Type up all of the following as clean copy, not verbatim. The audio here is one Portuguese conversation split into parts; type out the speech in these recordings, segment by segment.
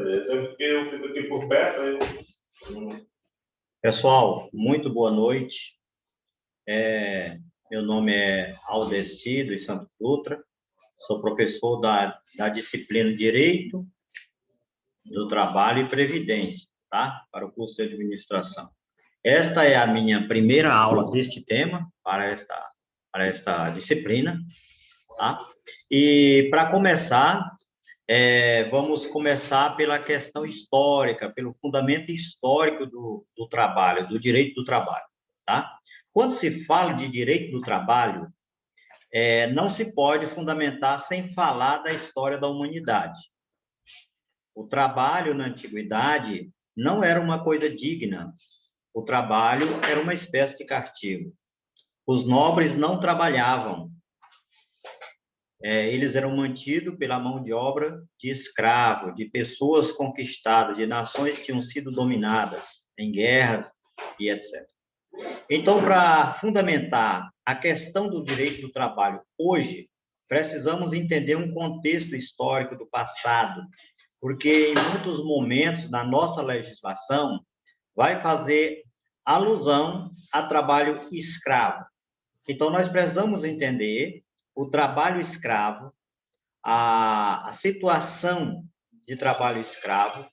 beleza. É porque eu fico aqui por perto, aí Pessoal, muito boa noite. Meu nome é Aldeci dos Santos Dutra, sou professor da disciplina Direito do Trabalho e Previdência, tá? Para o curso de administração. Esta é a minha primeira aula deste tema para esta disciplina, tá? E para começar, vamos começar pela questão histórica, pelo fundamento histórico do trabalho, do direito do trabalho, tá? Quando se fala de direito do trabalho, não se pode fundamentar sem falar da história da humanidade. O trabalho na antiguidade não era uma coisa digna. O trabalho era uma espécie de castigo. Os nobres não trabalhavam. Eles eram mantidos pela mão de obra de escravo, de pessoas conquistadas, de nações que tinham sido dominadas em guerras e etc. Então, para fundamentar a questão do direito do trabalho hoje, precisamos entender um contexto histórico do passado, porque em muitos momentos da nossa legislação vai fazer alusão a trabalho escravo. Então, nós precisamos entender o trabalho escravo, a situação de trabalho escravo,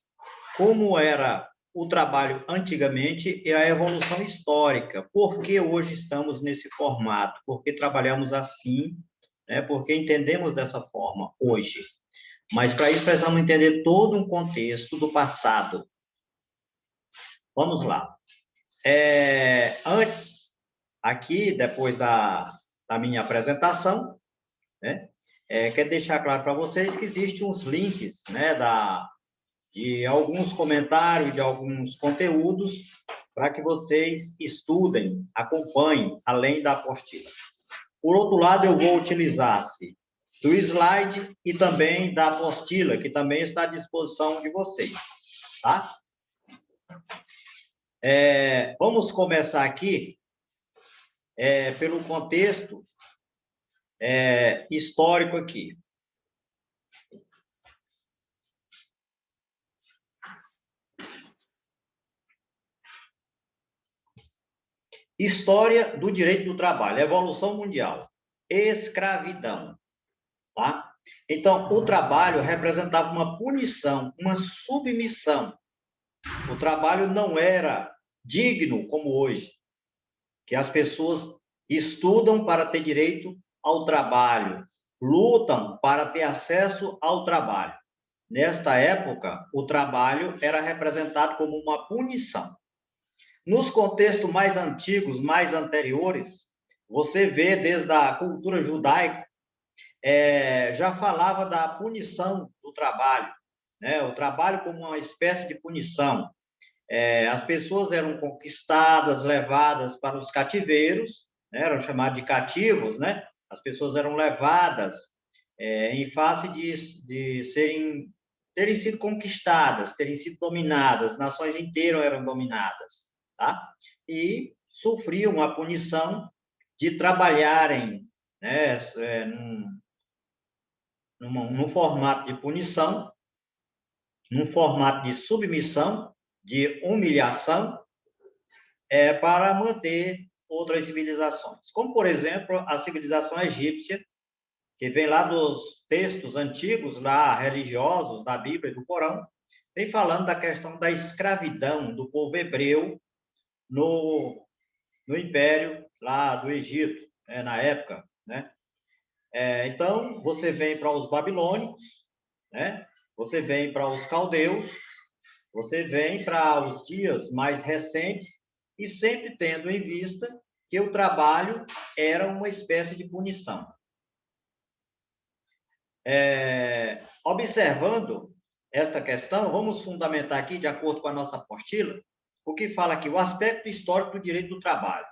como era o trabalho antigamente e a evolução histórica. Por que hoje estamos nesse formato? Por que trabalhamos assim? Porque entendemos dessa forma hoje. Mas, para isso, precisamos entender todo um contexto do passado. Vamos lá. Antes, aqui, depois da minha apresentação, quero deixar claro para vocês que existem uns links, de alguns comentários, de alguns conteúdos, para que vocês estudem, acompanhem, além da apostila. Por outro lado, eu vou utilizar-se do slide e também da apostila, que também está à disposição de vocês, tá? Vamos começar aqui pelo contexto histórico aqui. História do direito do trabalho, evolução mundial, escravidão, tá? Então, o trabalho representava uma punição, uma submissão. O trabalho não era digno como hoje, que as pessoas estudam para ter direito ao trabalho, lutam para ter acesso ao trabalho. Nesta época, o trabalho era representado como uma punição. Nos contextos mais antigos, mais anteriores, você vê desde a cultura judaica, já falava da punição do trabalho, né? O trabalho como uma espécie de punição. As pessoas eram conquistadas, levadas para os cativeiros, né? Eram chamados de cativos, né? As pessoas eram levadas em face de terem sido conquistadas, terem sido dominadas, nações inteiras eram dominadas, tá? E sofriam a punição de trabalharem, né, num formato de punição, num formato de submissão, de humilhação, para manter outras civilizações. Como, por exemplo, a civilização egípcia, que vem lá dos textos antigos, lá religiosos, da Bíblia e do Corão, vem falando da questão da escravidão do povo hebreu no Império lá do Egito, na época, né? Então, você vem para os babilônicos, né? Você vem para os caldeus, você vem para os dias mais recentes e sempre tendo em vista que o trabalho era uma espécie de punição. Observando esta questão, vamos fundamentar aqui, de acordo com a nossa apostila, o que fala aqui, o aspecto histórico do direito do trabalho.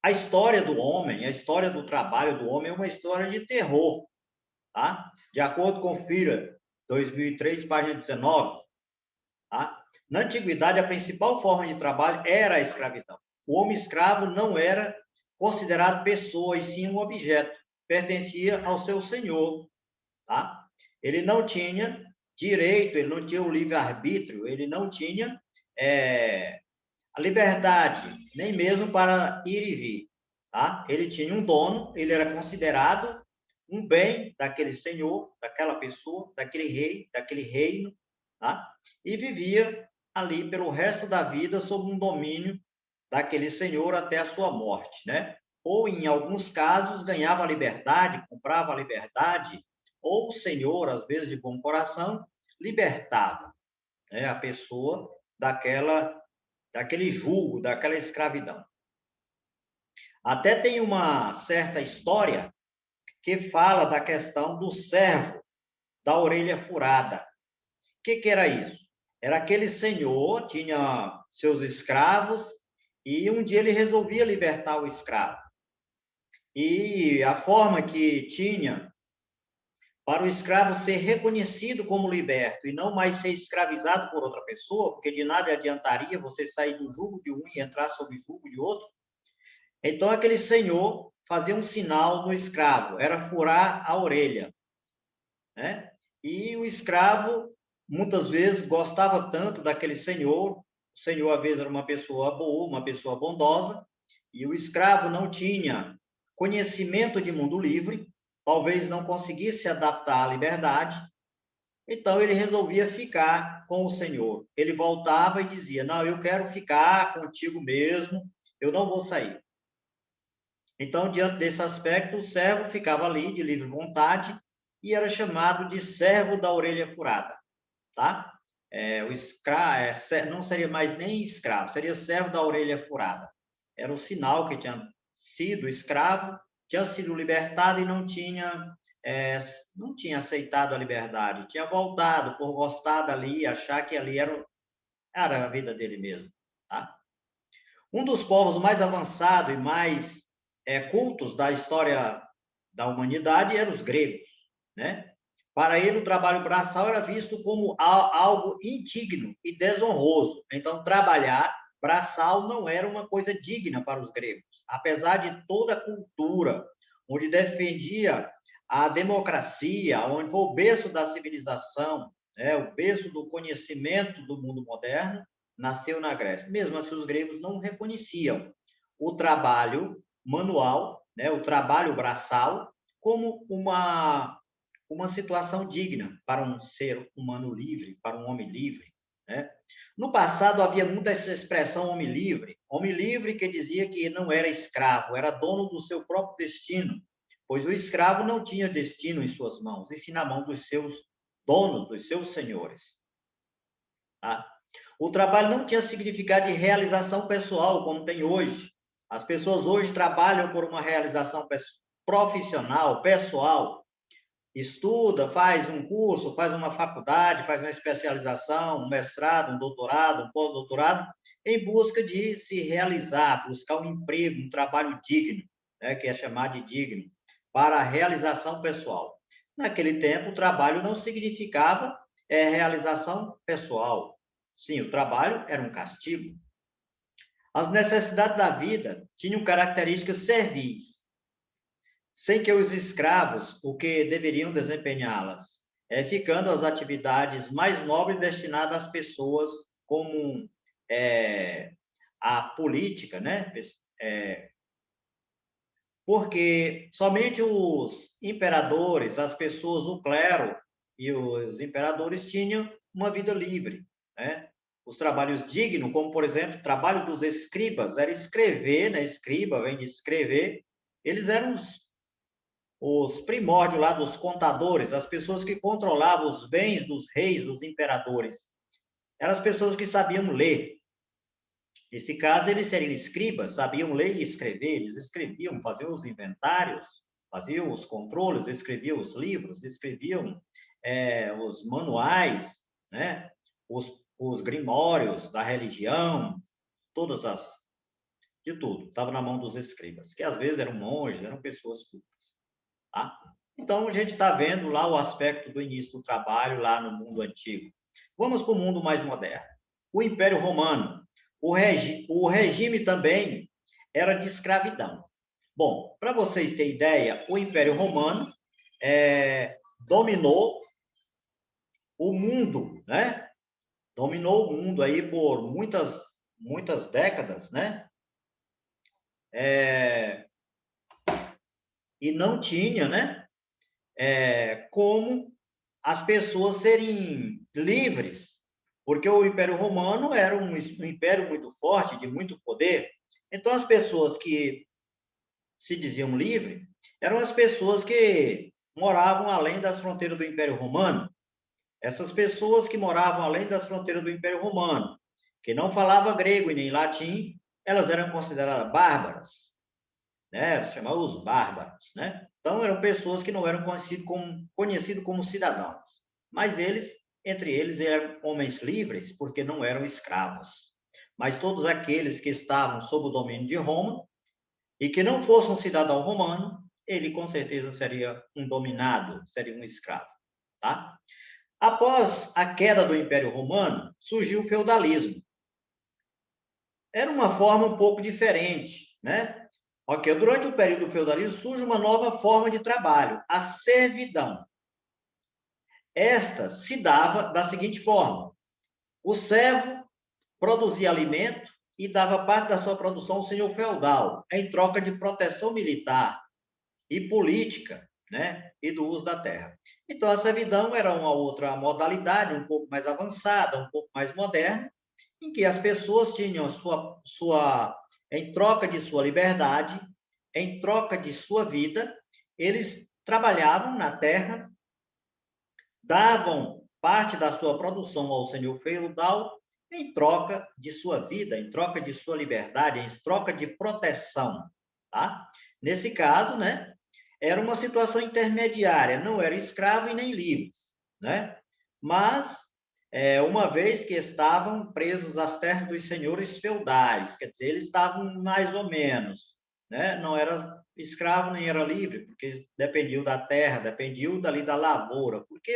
A história do homem, a história do trabalho do homem é uma história de terror, tá? De acordo com FIRA 2003, página 19, tá? Na antiguidade, a principal forma de trabalho era a escravidão. O homem escravo não era considerado pessoa, e sim um objeto, pertencia ao seu senhor, tá? Ele não tinha direito, ele não tinha o livre-arbítrio, ele não tinha a liberdade, nem mesmo para ir e vir. Tá? Ele tinha um dono, ele era considerado um bem daquele senhor, daquela pessoa, daquele rei, daquele reino, tá? E vivia ali pelo resto da vida sob um domínio daquele senhor até a sua morte, né? Ou, em alguns casos, ganhava a liberdade, comprava a liberdade, ou o senhor, às vezes de bom coração, libertava, né, a pessoa daquele jugo, daquela escravidão. Até tem uma certa história que fala da questão do servo da orelha furada. O que era isso? Era aquele senhor, tinha seus escravos, e um dia ele resolvia libertar o escravo. E a forma que tinha para o escravo ser reconhecido como liberto e não mais ser escravizado por outra pessoa, porque de nada adiantaria você sair do jugo de um e entrar sob o jugo de outro. Então, aquele senhor fazia um sinal no escravo, era furar a orelha, né? E o escravo, muitas vezes, gostava tanto daquele senhor, o senhor, às vezes, era uma pessoa boa, uma pessoa bondosa, e o escravo não tinha conhecimento de mundo livre, talvez não conseguisse se adaptar à liberdade, então ele resolvia ficar com o senhor. Ele voltava e dizia: não, eu quero ficar contigo mesmo, eu não vou sair. Então, diante desse aspecto, o servo ficava ali de livre vontade e era chamado de servo da orelha furada, tá? O escravo não seria mais nem escravo, seria servo da orelha furada. Era o sinal que tinha sido escravo, tinha sido libertado e não tinha aceitado a liberdade, tinha voltado por gostar dali, achar que ali era a vida dele mesmo, tá? Um dos povos mais avançados e mais cultos da história da humanidade eram os gregos, né? Para ele, o trabalho braçal era visto como algo indigno e desonroso. Então, trabalhar braçal não era uma coisa digna para os gregos, apesar de toda a cultura, onde defendia a democracia, onde foi o berço da civilização, né? O berço do conhecimento do mundo moderno, nasceu na Grécia. Mesmo assim, os gregos não reconheciam o trabalho manual, né? O trabalho braçal, como uma situação digna para um ser humano livre, para um homem livre, né? No passado havia muita essa expressão homem livre que dizia que não era escravo, era dono do seu próprio destino, pois o escravo não tinha destino em suas mãos, e sim na mão dos seus donos, dos seus senhores. Tá? O trabalho não tinha significado de realização pessoal, como tem hoje. As pessoas hoje trabalham por uma realização profissional, pessoal, estuda, faz um curso, faz uma faculdade, faz uma especialização, um mestrado, um doutorado, um pós-doutorado, em busca de se realizar, buscar um emprego, um trabalho digno, né, que é chamado de digno, para a realização pessoal. Naquele tempo, o trabalho não significava realização pessoal. Sim, o trabalho era um castigo. As necessidades da vida tinham características servis, sem que os escravos, o que deveriam desempenhá-las, ficando as atividades mais nobres destinadas às pessoas, como a política, né? Porque somente os imperadores, as pessoas, o clero e os imperadores tinham uma vida livre, né? Os trabalhos dignos, como, por exemplo, o trabalho dos escribas, era escrever, né? Escriba vem de escrever, eles eram os primórdios lá dos contadores, as pessoas que controlavam os bens dos reis, dos imperadores. Eram as pessoas que sabiam ler. Nesse caso, eles seriam escribas, sabiam ler e escrever, eles escreviam, faziam os inventários, faziam os controles, escreviam os livros, escreviam os manuais, né? Os grimórios da religião, de tudo, estava na mão dos escribas, que às vezes eram monges, eram pessoas cultas. Tá? Então, a gente está vendo lá o aspecto do início do trabalho lá no mundo antigo. Vamos para o mundo mais moderno. O Império Romano. O regime também era de escravidão. Bom, para vocês terem ideia, o Império Romano dominou o mundo, né? Dominou o mundo aí por muitas décadas, né? E não tinha, né? Como as pessoas serem livres, porque o Império Romano era um império muito forte, de muito poder. Então, as pessoas que se diziam livres eram as pessoas que moravam além das fronteiras do Império Romano. Essas pessoas que moravam além das fronteiras do Império Romano, que não falavam grego e nem latim, elas eram consideradas bárbaras, né? Se chamava os bárbaros, né? Então, eram pessoas que não eram conhecidos como cidadãos, mas entre eles, eram homens livres, porque não eram escravos. Mas todos aqueles que estavam sob o domínio de Roma e que não fosse um cidadão romano, ele com certeza seria um dominado, seria um escravo, tá? Após a queda do Império Romano, surgiu o feudalismo. Era uma forma um pouco diferente, né? Ok, durante o período do feudalismo surge uma nova forma de trabalho, a servidão. Esta se dava da seguinte forma: o servo produzia alimento e dava parte da sua produção ao senhor feudal, em troca de proteção militar e política, né? E do uso da terra. Então, a servidão era uma outra modalidade, um pouco mais avançada, um pouco mais moderna, em que as pessoas tinham em troca de sua liberdade, em troca de sua vida, eles trabalhavam na terra, davam parte da sua produção ao senhor feudal em troca de sua vida, em troca de sua liberdade, em troca de proteção, tá? Nesse caso, né, era uma situação intermediária, não era escravo e nem livres, né? Mas, uma vez que estavam presos às terras dos senhores feudais, quer dizer, eles estavam mais ou menos, né? Não era escravo nem era livre, porque dependiam da terra, dependiam dali da lavoura, porque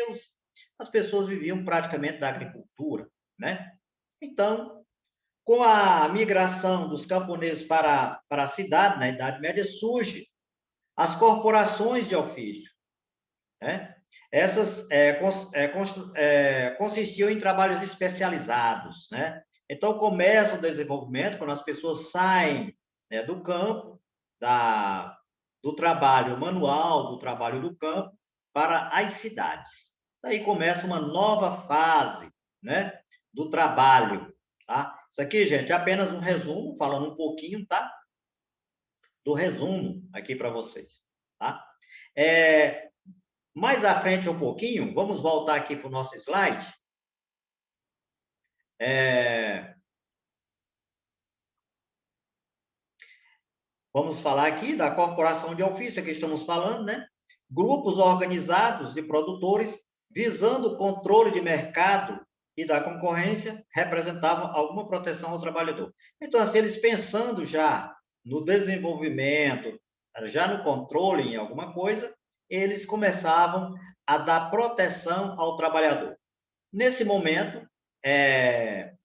as pessoas viviam praticamente da agricultura, né? Então, com a migração dos camponeses para a cidade, na Idade Média, surge as corporações de ofício, né? Essas consistiam em trabalhos especializados, né? Então, começa o desenvolvimento quando as pessoas saem, né, do campo, do trabalho manual, do trabalho do campo, para as cidades. Daí começa uma nova fase, né, do trabalho, tá? Isso aqui, gente, é apenas um resumo, falando um pouquinho, tá? Do resumo aqui para vocês, tá? Mais à frente um pouquinho, vamos voltar aqui para o nosso slide. Vamos falar aqui da corporação de ofício, que estamos falando, né? Grupos organizados de produtores visando o controle de mercado e da concorrência representavam alguma proteção ao trabalhador. Então, assim, eles pensando já no desenvolvimento, já no controle em alguma coisa, eles começavam a dar proteção ao trabalhador. Nesse momento,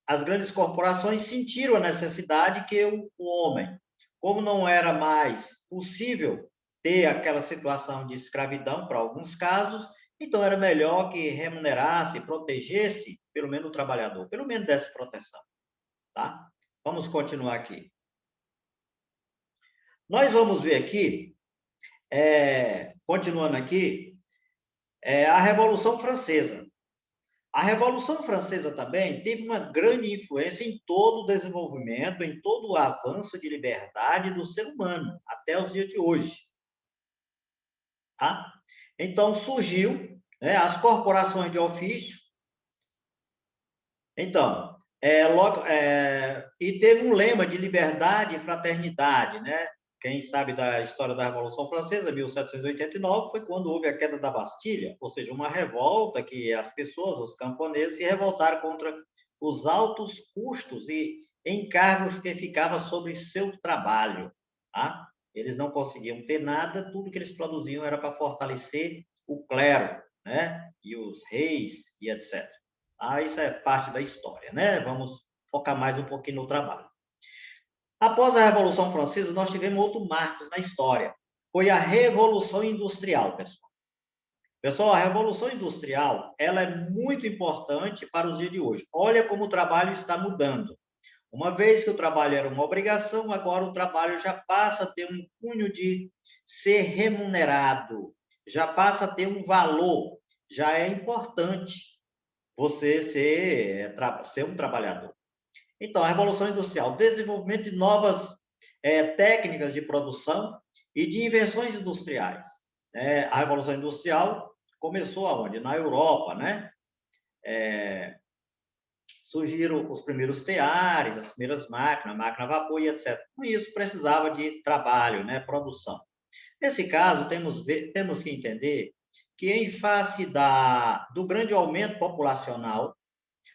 as grandes corporações sentiram a necessidade que o homem, como não era mais possível ter aquela situação de escravidão para alguns casos, então era melhor que remunerasse, protegesse, pelo menos o trabalhador, pelo menos dessa proteção, tá? Vamos continuar aqui. Nós vamos ver aqui, continuando aqui, a Revolução Francesa. A Revolução Francesa também teve uma grande influência em todo o desenvolvimento, em todo o avanço de liberdade do ser humano, até os dias de hoje. Tá? Então, surgiu, né, as corporações de ofício. Então, e teve um lema de liberdade e fraternidade, né? Quem sabe da história da Revolução Francesa, 1789, foi quando houve a queda da Bastilha, ou seja, uma revolta que as pessoas, os camponeses, se revoltaram contra os altos custos e encargos que ficavam sobre seu trabalho. Tá? Eles não conseguiam ter nada, tudo que eles produziam era para fortalecer o clero, né? E os reis e etc. Isso é parte da história, né? Vamos focar mais um pouquinho no trabalho. Após a Revolução Francesa, nós tivemos outro marco na história. Foi a Revolução Industrial, pessoal. Pessoal, a Revolução Industrial, ela é muito importante para os dias de hoje. Olha como o trabalho está mudando. Uma vez que o trabalho era uma obrigação, agora o trabalho já passa a ter um cunho de ser remunerado, já passa a ter um valor, já é importante você ser um trabalhador. Então, a Revolução Industrial, desenvolvimento de novas técnicas de produção e de invenções industriais. A Revolução Industrial começou aonde? Na Europa, né? Surgiram os primeiros teares, as primeiras máquinas, máquina a vapor e etc. Com isso, precisava de trabalho, né? Produção. Nesse caso, temos que entender que, em face do grande aumento populacional,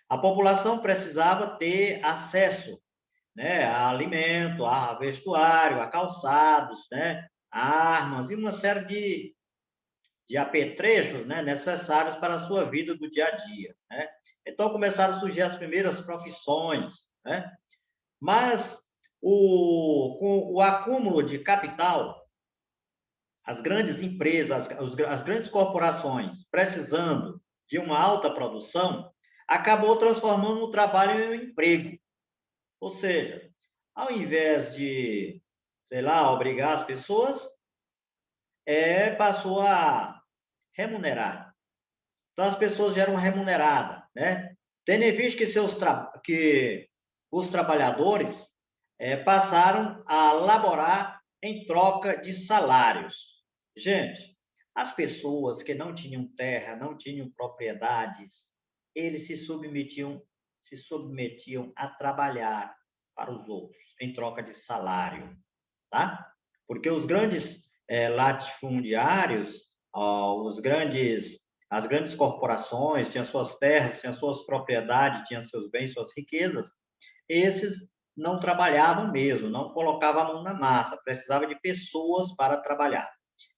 a população precisava ter acesso, né, a alimento, a vestuário, a calçados, né, a armas e uma série de apetrechos, né, necessários para a sua vida do dia a dia, né? Então começaram a surgir as primeiras profissões, né? Mas com o acúmulo de capital, as grandes empresas, as grandes corporações precisando de uma alta produção, acabou transformando o trabalho em um emprego. Ou seja, ao invés de, sei lá, obrigar as pessoas, passou a remunerar. Então, as pessoas já eram remuneradas, né? Tendo em vista que os trabalhadores passaram a laborar em troca de salários. Gente, as pessoas que não tinham terra, não tinham propriedades, eles se submetiam a trabalhar para os outros em troca de salário, tá? Porque os grandes latifundiários, as grandes corporações tinham suas terras, tinham suas propriedades, tinham seus bens, suas riquezas. Esses não trabalhavam mesmo, não colocavam a mão na massa, precisava de pessoas para trabalhar.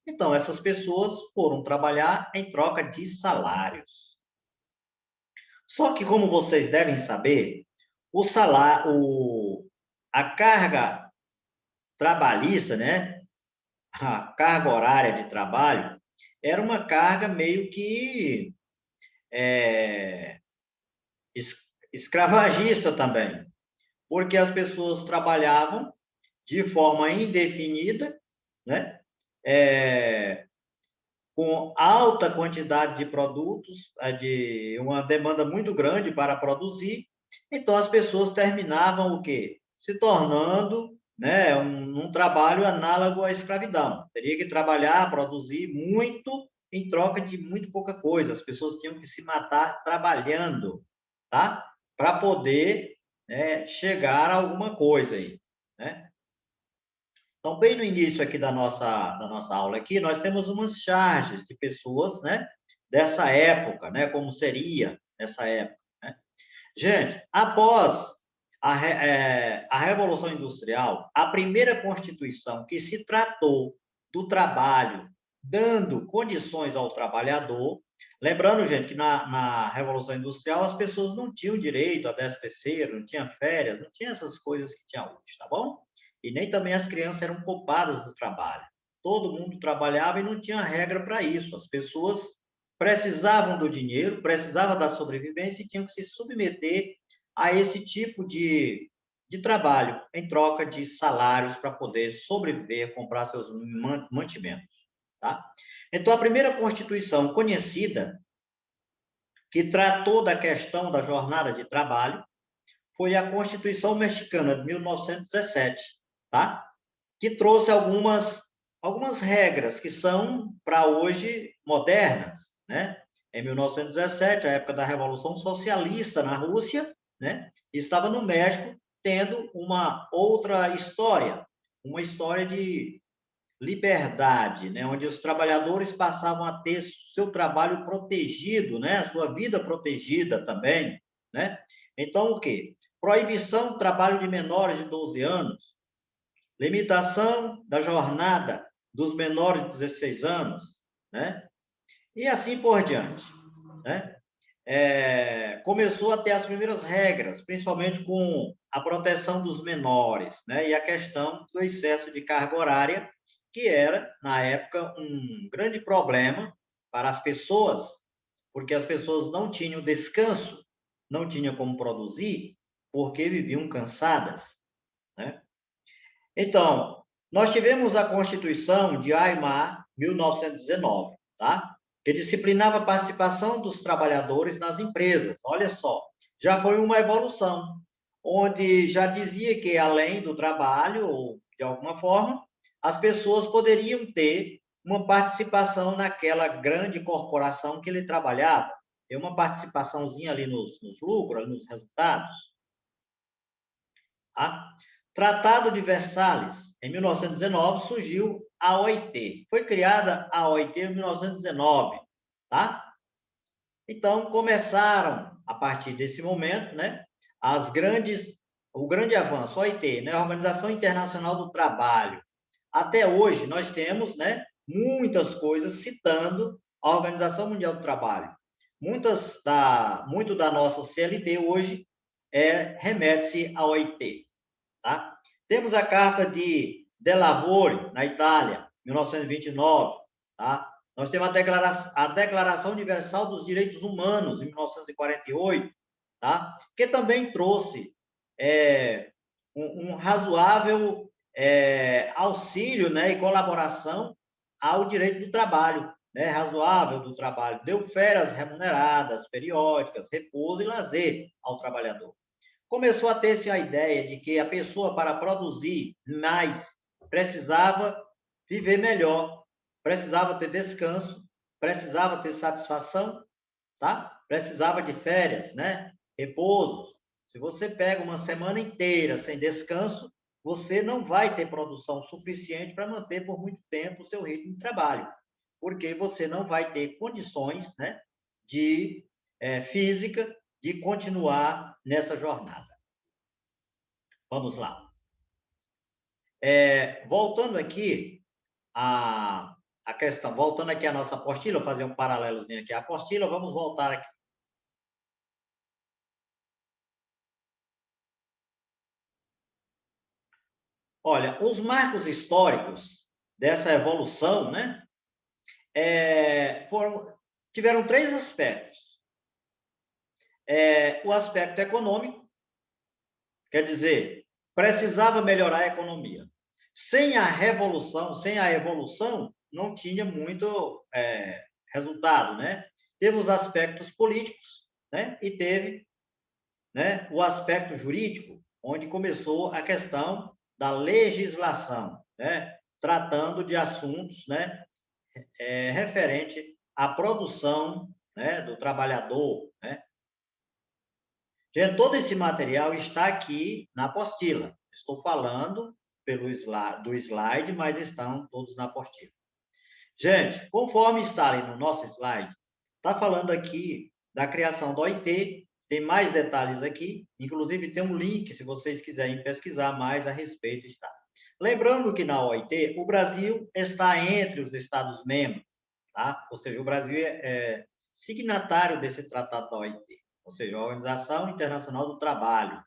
Então, essas pessoas foram trabalhar em troca de salários. Só que, como vocês devem saber, a carga trabalhista, né? A carga horária de trabalho era uma carga meio que escravagista também, porque as pessoas trabalhavam de forma indefinida, né? Com alta quantidade de produtos, de uma demanda muito grande para produzir, então as pessoas terminavam o quê? Se tornando, né, um trabalho análogo à escravidão. Teria que trabalhar, produzir muito em troca de muito pouca coisa. As pessoas tinham que se matar trabalhando, tá? Para poder, né, chegar a alguma coisa aí, né? Então, bem no início aqui da nossa aula aqui, nós temos umas charges de pessoas, né, dessa época, né, como seria essa época, né? Gente, após a Revolução Industrial, a primeira Constituição que se tratou do trabalho, dando condições ao trabalhador, lembrando, gente, que na Revolução Industrial as pessoas não tinham direito a 13º, não tinham férias, não tinha essas coisas que tinha hoje, tá bom? E nem também as crianças eram poupadas do trabalho. Todo mundo trabalhava e não tinha regra para isso. As pessoas precisavam do dinheiro, precisavam da sobrevivência e tinham que se submeter a esse tipo de trabalho em troca de salários para poder sobreviver, comprar seus mantimentos. Tá? Então, a primeira Constituição conhecida que tratou da questão da jornada de trabalho foi a Constituição Mexicana de 1917, tá? Que trouxe algumas regras que são, para hoje, modernas, né? Em 1917, a época da Revolução Socialista na Rússia, né? Estava no México tendo uma outra história, uma história de liberdade, né? Onde os trabalhadores passavam a ter seu trabalho protegido, né? A sua vida protegida também, né? Então, o quê? Proibição do trabalho de menores de 12 anos, limitação da jornada dos menores de 16 anos, né? E assim por diante, né? Começou a ter as primeiras regras, principalmente com a proteção dos menores, né? E a questão do excesso de carga horária, que era, na época, um grande problema para as pessoas, porque as pessoas não tinham descanso, não tinham como produzir, porque viviam cansadas, né? Então, nós tivemos a Constituição de Aymar, 1919, tá? Que disciplinava a participação dos trabalhadores nas empresas. Olha só, já foi uma evolução, onde já dizia que, além do trabalho, ou de alguma forma, as pessoas poderiam ter uma participação naquela grande corporação que ele trabalhava, ter uma participaçãozinha ali nos lucros, nos resultados. Tá? Tratado de Versalhes, em 1919, surgiu a OIT. Foi criada a OIT em 1919, tá? Então, começaram, a partir desse momento, né, o grande avanço, OIT, né, Organização Internacional do Trabalho. Até hoje, nós temos, né, muitas coisas citando a Organização Mundial do Trabalho. Muito da nossa CLT hoje remete-se à OIT. Tá? Temos a Carta de Lavoro, na Itália, 1929. Tá? Nós temos a Declaração Universal dos Direitos Humanos, em 1948, tá? Que também trouxe um razoável auxílio, né, e colaboração ao direito do trabalho, né, razoável do trabalho. Deu férias remuneradas, periódicas, repouso e lazer ao trabalhador. Começou a ter-se a ideia de que a pessoa, para produzir mais, precisava viver melhor, precisava ter descanso, precisava ter satisfação, tá? Precisava de férias, né? Repousos. Se você pega uma semana inteira sem descanso, você não vai ter produção suficiente para manter por muito tempo o seu ritmo de trabalho, porque você não vai ter condições, né, física de continuar nessa jornada. Vamos lá. Voltando aqui a questão, voltando aqui a nossa apostila, fazer um paralelozinho aqui à apostila, vamos voltar aqui. Olha, os marcos históricos dessa evolução, né, tiveram três aspectos. O aspecto econômico, quer dizer, precisava melhorar a economia. Sem a revolução, sem a evolução, não tinha muito resultado, né? Teve os aspectos políticos, né? E teve, né, o aspecto jurídico, onde começou a questão da legislação, né? Tratando de assuntos, né, referente à produção, né, do trabalhador, né? Todo esse material está aqui na apostila. Estou falando do slide, mas estão todos na apostila. Gente, conforme está ali no nosso slide, está falando aqui da criação da OIT, tem mais detalhes aqui, inclusive tem um link, se vocês quiserem pesquisar mais a respeito, está. Lembrando que na OIT, o Brasil está entre os Estados-membros, tá? Ou seja, o Brasil é signatário desse tratado da OIT, ou seja, a Organização Internacional do Trabalho.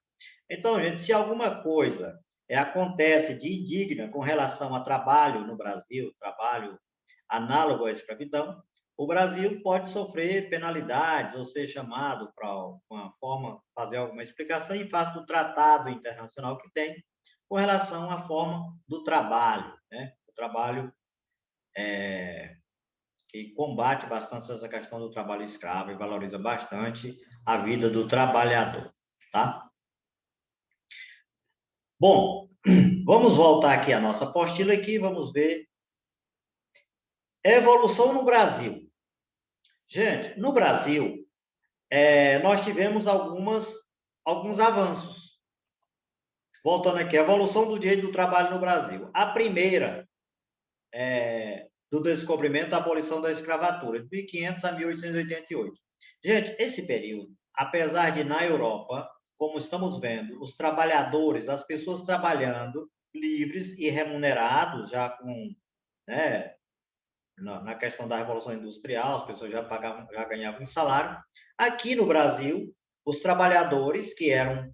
Então, gente, se alguma coisa acontece de indigna com relação a trabalho no Brasil, trabalho análogo à escravidão, o Brasil pode sofrer penalidades ou ser chamado para uma forma, fazer alguma explicação em face do tratado internacional que tem com relação à forma do trabalho, né? O trabalho que combate bastante essa questão do trabalho escravo e valoriza bastante a vida do trabalhador, tá? Bom, vamos voltar aqui à nossa apostila aqui, vamos ver evolução no Brasil. Gente, no Brasil, nós tivemos alguns avanços. Voltando aqui, evolução do direito do trabalho no Brasil. A primeira do descobrimento da abolição da escravatura, de 1500 a 1888. Gente, esse período, apesar de na Europa, como estamos vendo, os trabalhadores, as pessoas trabalhando livres e remunerados, já com, né, na questão da Revolução Industrial, as pessoas já ganhavam um salário. Aqui no Brasil, os trabalhadores que eram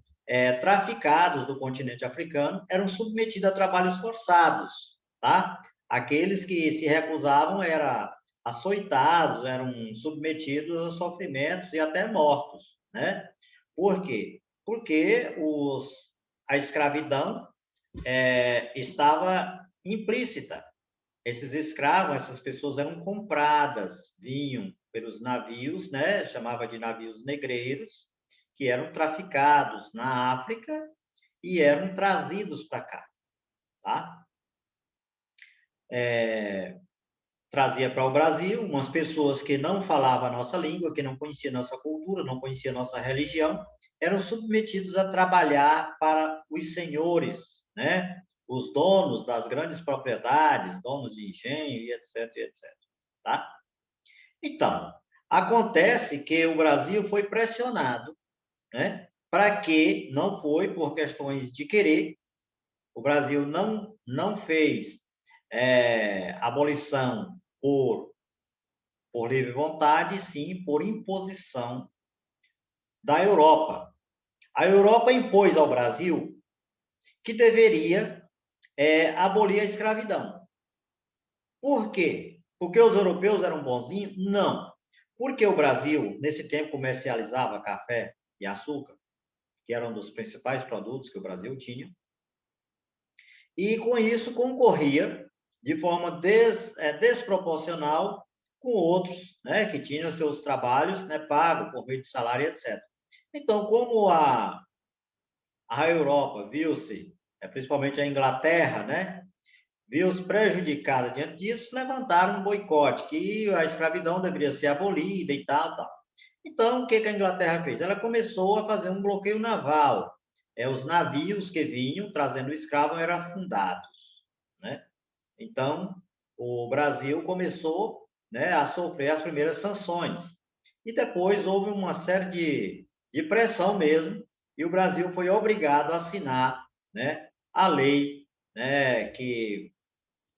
traficados do continente africano eram submetidos a trabalhos forçados, tá? Aqueles que se recusavam era açoitados, eram submetidos a sofrimentos e até mortos, né? Por quê? Porque a escravidão estava implícita. Esses escravos, essas pessoas eram compradas, vinham pelos navios, né? Chamava de navios negreiros, que eram traficados na África e eram trazidos para cá, tá? Trazia para o Brasil umas pessoas que não falavam a nossa língua, que não conheciam nossa cultura, não conheciam nossa religião, eram submetidos a trabalhar para os senhores, né? Os donos das grandes propriedades, donos de engenho e etc, etc, tá? Então, acontece que o Brasil foi pressionado, né? Para que não foi por questões de querer, o Brasil não fez abolição por livre vontade, sim por imposição da Europa. A Europa impôs ao Brasil que deveria abolir a escravidão. Por quê? Porque os europeus eram bonzinhos? Não. Porque o Brasil, nesse tempo, comercializava café e açúcar, que eram um dos principais produtos que o Brasil tinha, e com isso concorria de forma desproporcional com outros, né, que tinham seus trabalhos, né, pagos por meio de salário, etc. Então, como a Europa viu-se, principalmente a Inglaterra, né, viu-se prejudicada diante disso, levantaram um boicote, que a escravidão deveria ser abolida e tal, tal. Então, o que a Inglaterra fez? Ela começou a fazer um bloqueio naval. Os navios que vinham trazendo escravos eram afundados, né? Então, o Brasil começou, né, a sofrer as primeiras sanções. E depois houve uma série de pressão mesmo, e o Brasil foi obrigado a assinar, né, a lei, né, que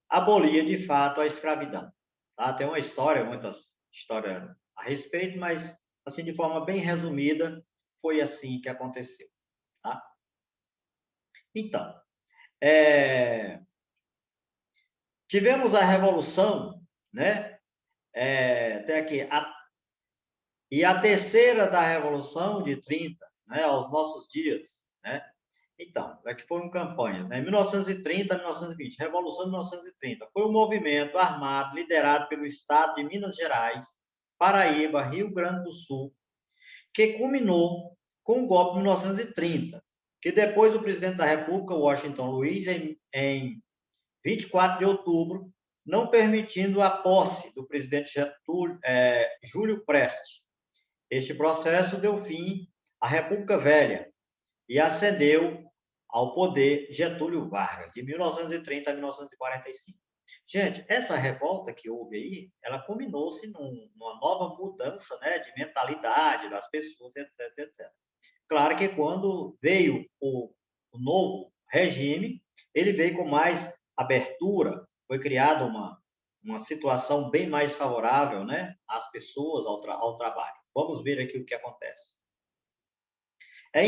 abolia de fato a escravidão. Tá? Tem uma história, muitas histórias a respeito, mas assim de forma bem resumida, foi assim que aconteceu. Tá? Então, tivemos a Revolução, né? Tem aqui, e a terceira da Revolução de 30, né? Aos nossos dias, né? Então, que foram campanhas, né? 1930 a 1920, Revolução de 1930, foi um movimento armado liderado pelo Estado de Minas Gerais, Paraíba, Rio Grande do Sul, que culminou com o golpe de 1930, que depois o presidente da República, Washington Luiz, em 24 de outubro, não permitindo a posse do presidente Júlio Prestes. Este processo deu fim à República Velha e ascendeu ao poder Getúlio Vargas, de 1930 a 1945. Gente, essa revolta que houve aí, ela culminou-se numa nova mudança, né, de mentalidade das pessoas, etc, etc. Claro que quando veio o novo regime, ele veio com mais abertura, foi criada uma situação bem mais favorável, né, às pessoas, ao trabalho. Vamos ver aqui o que acontece. É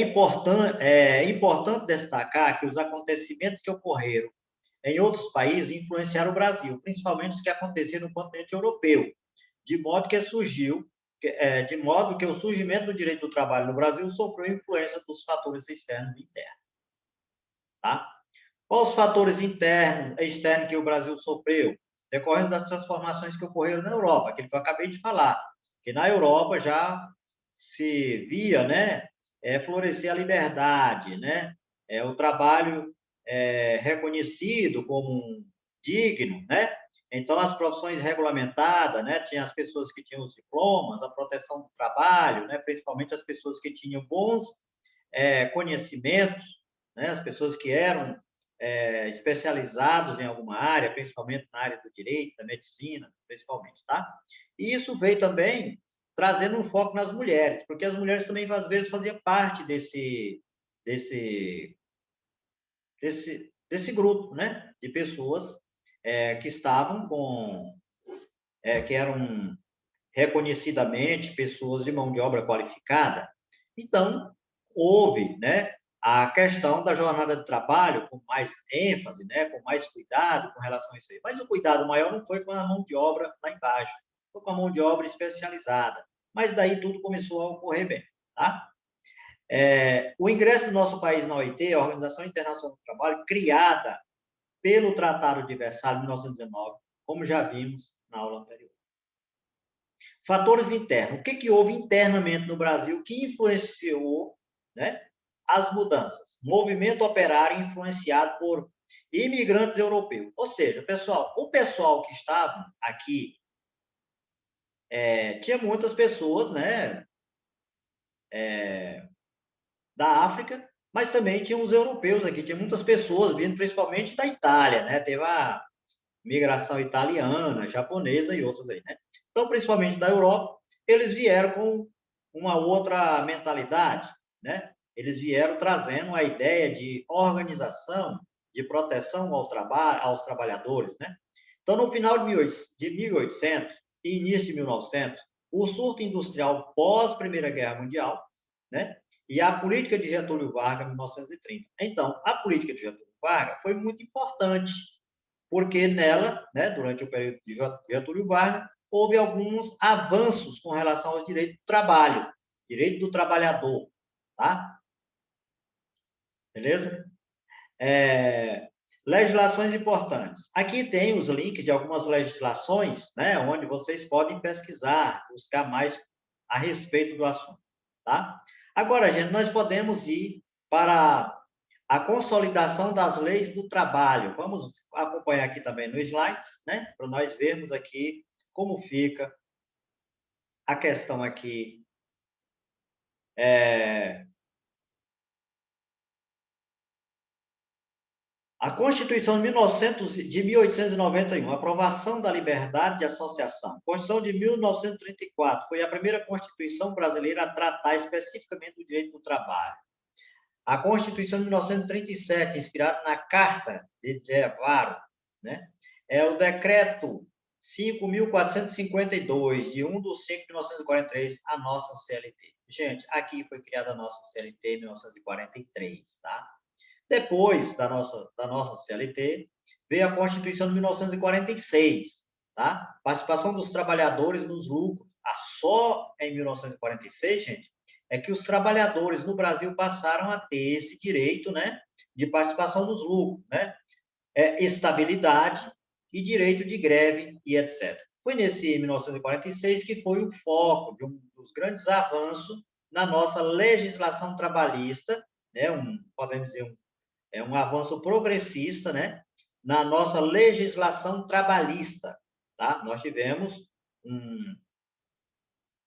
importante destacar que os acontecimentos que ocorreram em outros países influenciaram o Brasil, principalmente os que aconteceram no continente europeu, de modo que o surgimento do direito do trabalho no Brasil sofreu influência dos fatores externos e internos. Tá? Quais os fatores internos e externos que o Brasil sofreu? Decorrendo das transformações que ocorreram na Europa, aquilo que eu acabei de falar, que na Europa já se via, né, florescer a liberdade, né, o trabalho reconhecido como digno, né? Então, as profissões regulamentadas, né? Tinha as pessoas que tinham os diplomas, a proteção do trabalho, né? Principalmente as pessoas que tinham bons conhecimentos, né? As pessoas que eram especializados em alguma área, principalmente na área do direito, da medicina, principalmente, tá? E isso veio também trazendo um foco nas mulheres, porque as mulheres também, às vezes, faziam parte desse grupo, né, de pessoas que estavam que eram reconhecidamente pessoas de mão de obra qualificada. Então, houve, né, a questão da jornada de trabalho com mais ênfase, né, com mais cuidado com relação a isso aí. Mas o cuidado maior não foi com a mão de obra lá embaixo, foi com a mão de obra especializada. Mas daí tudo começou a ocorrer bem, tá? O ingresso do nosso país na OIT, a Organização Internacional do Trabalho, criada pelo Tratado de Versalhes, de 1919, como já vimos na aula anterior. Fatores internos. O que houve internamente no Brasil que influenciou, né, as mudanças? Movimento operário influenciado por imigrantes europeus. Ou seja, pessoal, o pessoal que estava aqui, tinha muitas pessoas, né, da África, mas também tinha os europeus aqui, tinha muitas pessoas vindo principalmente da Itália, né? Teve a migração italiana, japonesa e outros aí, né? Então, principalmente da Europa, eles vieram com uma outra mentalidade, né? Eles vieram trazendo a ideia de organização, de proteção ao trabalho, aos trabalhadores, né? Então, no final de 1800 e início de 1900, o surto industrial pós Primeira Guerra Mundial, né? E a política de Getúlio Vargas, em 1930. Então, a política de Getúlio Vargas foi muito importante, porque nela, né, durante o período de Getúlio Vargas, houve alguns avanços com relação aos direitos do trabalho, direito do trabalhador, tá? Beleza? Legislações importantes. Aqui tem os links de algumas legislações, né, onde vocês podem pesquisar, buscar mais a respeito do assunto, tá? Agora, gente, nós podemos ir para a consolidação das leis do trabalho. Vamos acompanhar aqui também no slide, né, para nós vermos aqui como fica a questão aqui. A Constituição de 1891, aprovação da liberdade de associação. Constituição de 1934, foi a primeira Constituição brasileira a tratar especificamente do direito do trabalho. A Constituição de 1937, inspirada na Carta de Gévaro, né? É o Decreto 5.452, de 1 de 5 de 1943, a nossa CLT. Gente, aqui foi criada a nossa CLT em 1943, tá? Depois da nossa CLT, veio a Constituição de 1946, tá? Participação dos trabalhadores nos lucros. Só em 1946, gente, é que os trabalhadores no Brasil passaram a ter esse direito, né, de participação nos lucros, né? Estabilidade e direito de greve e etc. Foi nesse 1946 que foi o foco de um dos grandes avanços na nossa legislação trabalhista, né? Podemos dizer, um avanço progressista, né, na nossa legislação trabalhista, tá? Nós tivemos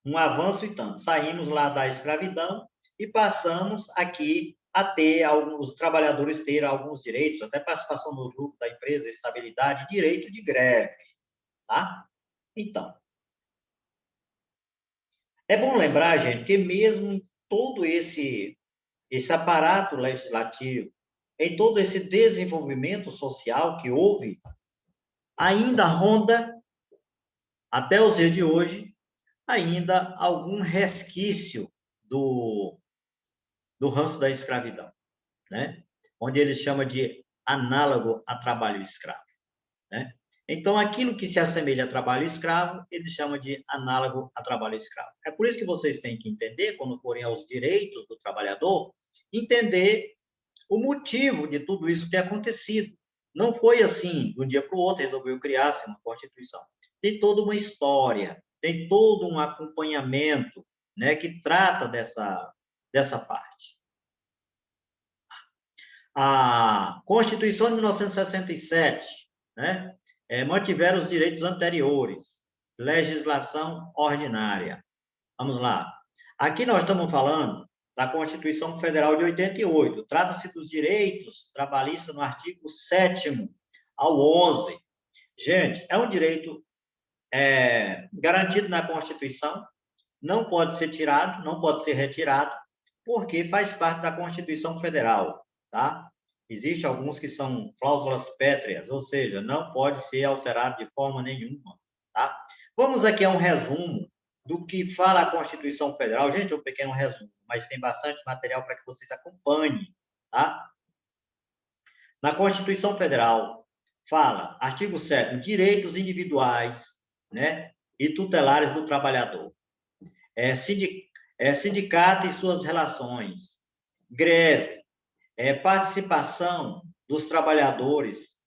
um avanço e tanto. Saímos lá da escravidão e passamos aqui a ter os trabalhadores ter alguns direitos, até participação no lucro da empresa, estabilidade, direito de greve, tá? Então, é bom lembrar, gente, que mesmo em todo esse aparato legislativo, em todo esse desenvolvimento social que houve, ainda ronda, até os dias de hoje, ainda algum resquício do ranço da escravidão, né? Onde ele chama de análogo a trabalho escravo, né? Então, aquilo que se assemelha a trabalho escravo, ele chama de análogo a trabalho escravo. É por isso que vocês têm que entender, quando forem aos direitos do trabalhador, entender o motivo de tudo isso ter acontecido. Não foi assim, de um dia para o outro, resolveu criar-se uma Constituição. Tem toda uma história, tem todo um acompanhamento, né, que trata dessa parte. A Constituição de 1967, né, mantiveram os direitos anteriores, legislação ordinária. Vamos lá. Aqui nós estamos falando da Constituição Federal de 88. Trata-se dos direitos trabalhistas no artigo 7º ao 11. Gente, é um direito garantido na Constituição, não pode ser tirado, não pode ser retirado, porque faz parte da Constituição Federal, tá? Existem alguns que são cláusulas pétreas, ou seja, não pode ser alterado de forma nenhuma, tá? Vamos aqui a um resumo do que fala a Constituição Federal. Gente, é um pequeno resumo, mas tem bastante material para que vocês acompanhem, tá? Na Constituição Federal, fala, artigo 7º, direitos individuais, né, e tutelares do trabalhador. Sindicato e suas relações, greve, participação dos trabalhadores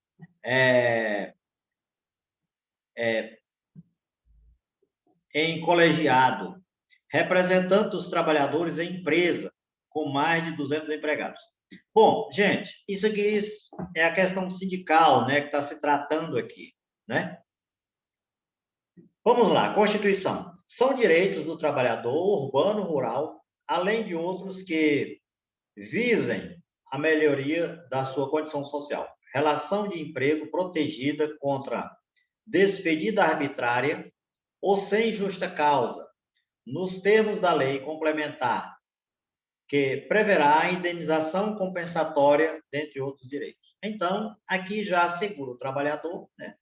em colegiado, representante dos trabalhadores em empresa com mais de 200 empregados. Bom, gente, isso aqui é a questão sindical, né, que está se tratando aqui, né? Vamos lá, Constituição. São direitos do trabalhador urbano, rural, além de outros que visem a melhoria da sua condição social. Relação de emprego protegida contra despedida arbitrária ou sem justa causa, nos termos da lei complementar, que preverá a indenização compensatória, dentre outros direitos. Então, aqui já assegura o trabalhador, né?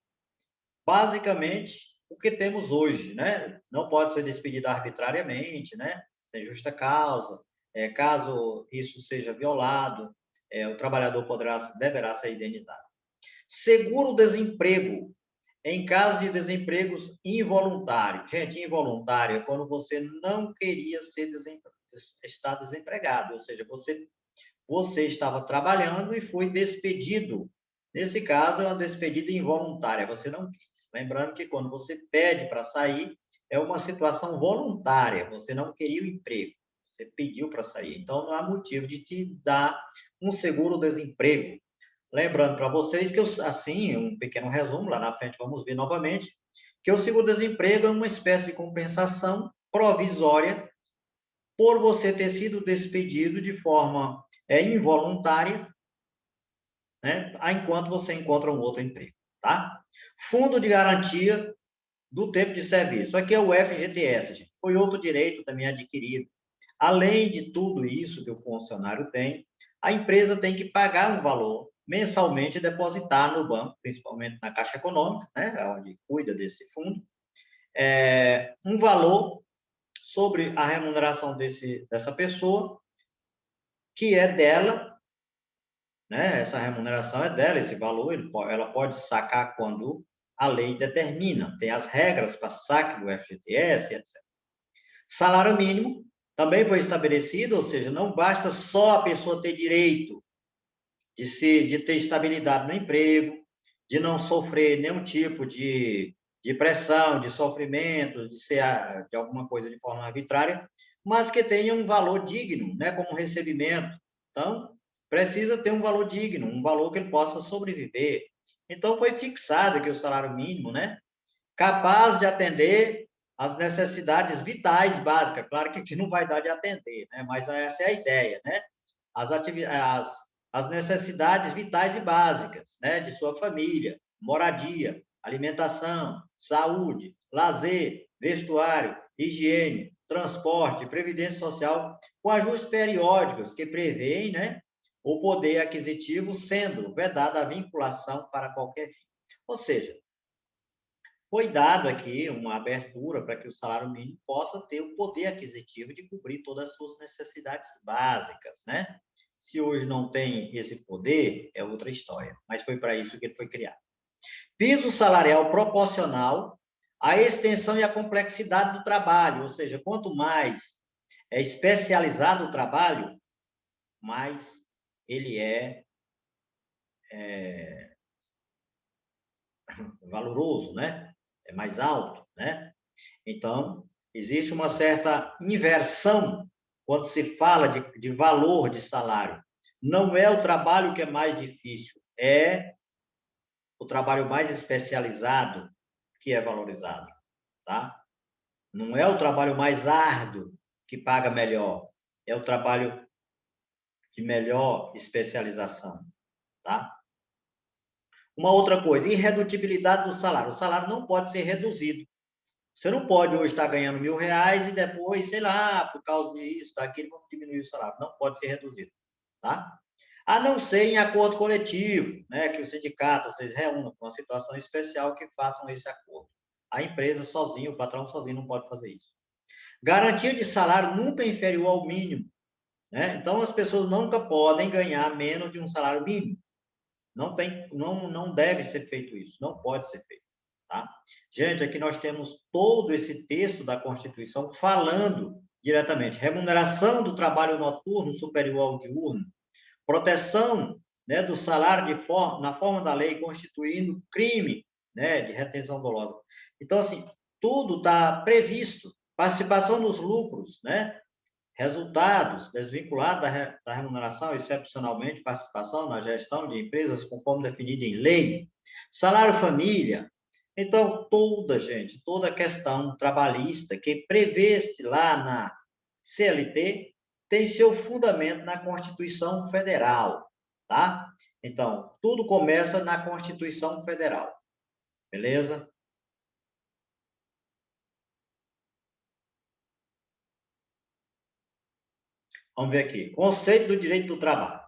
Basicamente, o que temos hoje, né? Não pode ser despedido arbitrariamente, né? Sem justa causa. Caso isso seja violado, o trabalhador deverá ser indenizado. Seguro-desemprego, em caso de desempregos involuntários. Gente, involuntário é quando você não queria estar desempregado, ou seja, você estava trabalhando e foi despedido. Nesse caso, é uma despedida involuntária, você não quis. Lembrando que quando você pede para sair, é uma situação voluntária, você não queria o emprego, você pediu para sair. Então, não há motivo de te dar um seguro-desemprego. Lembrando para vocês que, assim, um pequeno resumo, lá na frente vamos ver novamente, que o seguro-desemprego é uma espécie de compensação provisória por você ter sido despedido de forma involuntária, né, enquanto você encontra um outro emprego, tá? Fundo de garantia do tempo de serviço. Aqui é o FGTS, gente. Foi outro direito também adquirido. Além de tudo isso que o funcionário tem, a empresa tem que pagar um valor mensalmente e depositar no banco, principalmente na Caixa Econômica, né, onde cuida desse fundo, um valor sobre a remuneração dessa pessoa, que é dela, né? Essa remuneração é dela, esse valor, ela pode sacar quando a lei determina, tem as regras para saque do FGTS, etc. Salário mínimo também foi estabelecido, ou seja, não basta só a pessoa ter direito de ter estabilidade no emprego, de não sofrer nenhum tipo de pressão, de sofrimento, de ser de alguma coisa de forma arbitrária, mas que tenha um valor digno, né, como recebimento. Então, precisa ter um valor digno, um valor que ele possa sobreviver. Então, foi fixado aqui o salário mínimo, né, capaz de atender as necessidades vitais básicas. Claro que aqui não vai dar de atender, né, mas essa é a ideia, né? As necessidades vitais e básicas, né, de sua família, moradia, alimentação, saúde, lazer, vestuário, higiene, transporte, previdência social, com ajustes periódicos que prevêem, né, o poder aquisitivo, sendo vedada a vinculação para qualquer fim. Ou seja, foi dado aqui uma abertura para que o salário mínimo possa ter o poder aquisitivo de cobrir todas as suas necessidades básicas, né? Se hoje não tem esse poder, é outra história, mas foi para isso que ele foi criado. Piso salarial proporcional à extensão e à complexidade do trabalho, ou seja, quanto mais é especializado o trabalho, mais ele é valoroso, né? É mais alto, né? Então, existe uma certa inversão quando se fala de valor de salário. Não é o trabalho que é mais difícil, é o trabalho mais especializado que é valorizado, tá? Não é o trabalho mais árduo que paga melhor, é o trabalho de melhor especialização, tá? Uma outra coisa, irredutibilidade do salário. O salário não pode ser reduzido. Você não pode hoje estar ganhando R$1.000 e depois, sei lá, por causa disso, daquilo, vamos diminuir o salário. Não pode ser reduzido, tá? A não ser em acordo coletivo, né, que o sindicato, vocês reúnam com uma situação especial que façam esse acordo. A empresa sozinha, o patrão sozinho não pode fazer isso. Garantia de salário nunca inferior ao mínimo, né? Então, as pessoas nunca podem ganhar menos de um salário mínimo. Não deve ser feito isso, não pode ser feito. tá? Gente, aqui nós temos todo esse texto da Constituição falando diretamente. Remuneração do trabalho noturno superior ao diurno, proteção, né, do salário na forma da lei, constituindo crime, né, de retenção dolosa. Então, assim, tudo está previsto. Participação nos lucros, né? Resultados desvinculados da remuneração, excepcionalmente participação na gestão de empresas conforme definido em lei. Salário família. Então, toda a questão trabalhista que prevê-se lá na CLT tem seu fundamento na Constituição Federal, tá? Então, tudo começa na Constituição Federal, beleza? Vamos ver aqui. Conceito do direito do trabalho.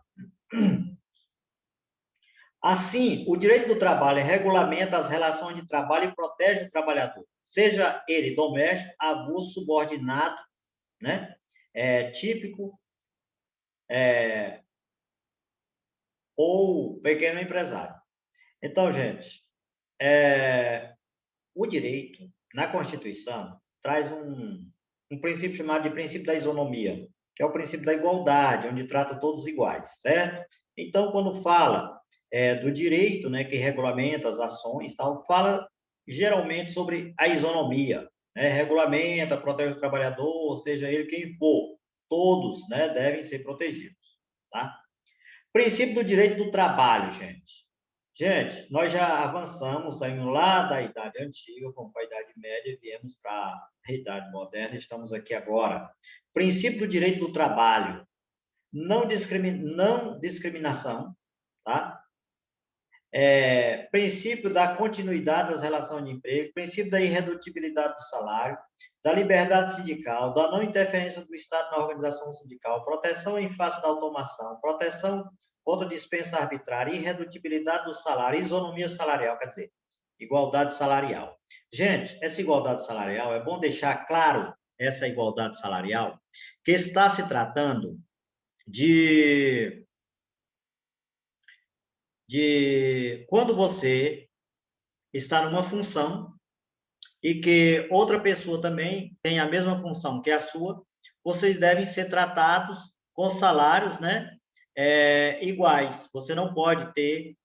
Assim, o direito do trabalho regulamenta as relações de trabalho e protege o trabalhador, seja ele doméstico, avulso, subordinado, né? Típico, ou pequeno empresário. Então, gente, o direito, na Constituição, traz um princípio chamado de princípio da isonomia, que é o princípio da igualdade, onde trata todos iguais, certo? Então, quando fala do direito, né, que regulamenta as ações, tal, fala geralmente sobre a isonomia, né? Regulamenta, protege o trabalhador, seja ele quem for, todos, né, devem ser protegidos, tá? Princípio do direito do trabalho, gente. Gente, nós já avançamos, saímos lá da Idade Antiga, fomos para a Idade Média e viemos para a Idade Moderna, estamos aqui agora. Princípio do direito do trabalho. Não discriminação, tá? Princípio da continuidade das relações de emprego, princípio da irredutibilidade do salário, da liberdade sindical, da não interferência do Estado na organização sindical, proteção em face da automação, proteção contra dispensa arbitrária, irredutibilidade do salário, isonomia salarial, quer dizer, igualdade salarial. Gente, essa igualdade salarial, é bom deixar claro essa igualdade salarial, que está se tratando de quando você está numa função e que outra pessoa também tem a mesma função que a sua, vocês devem ser tratados com salários, né, iguais. Você não pode ter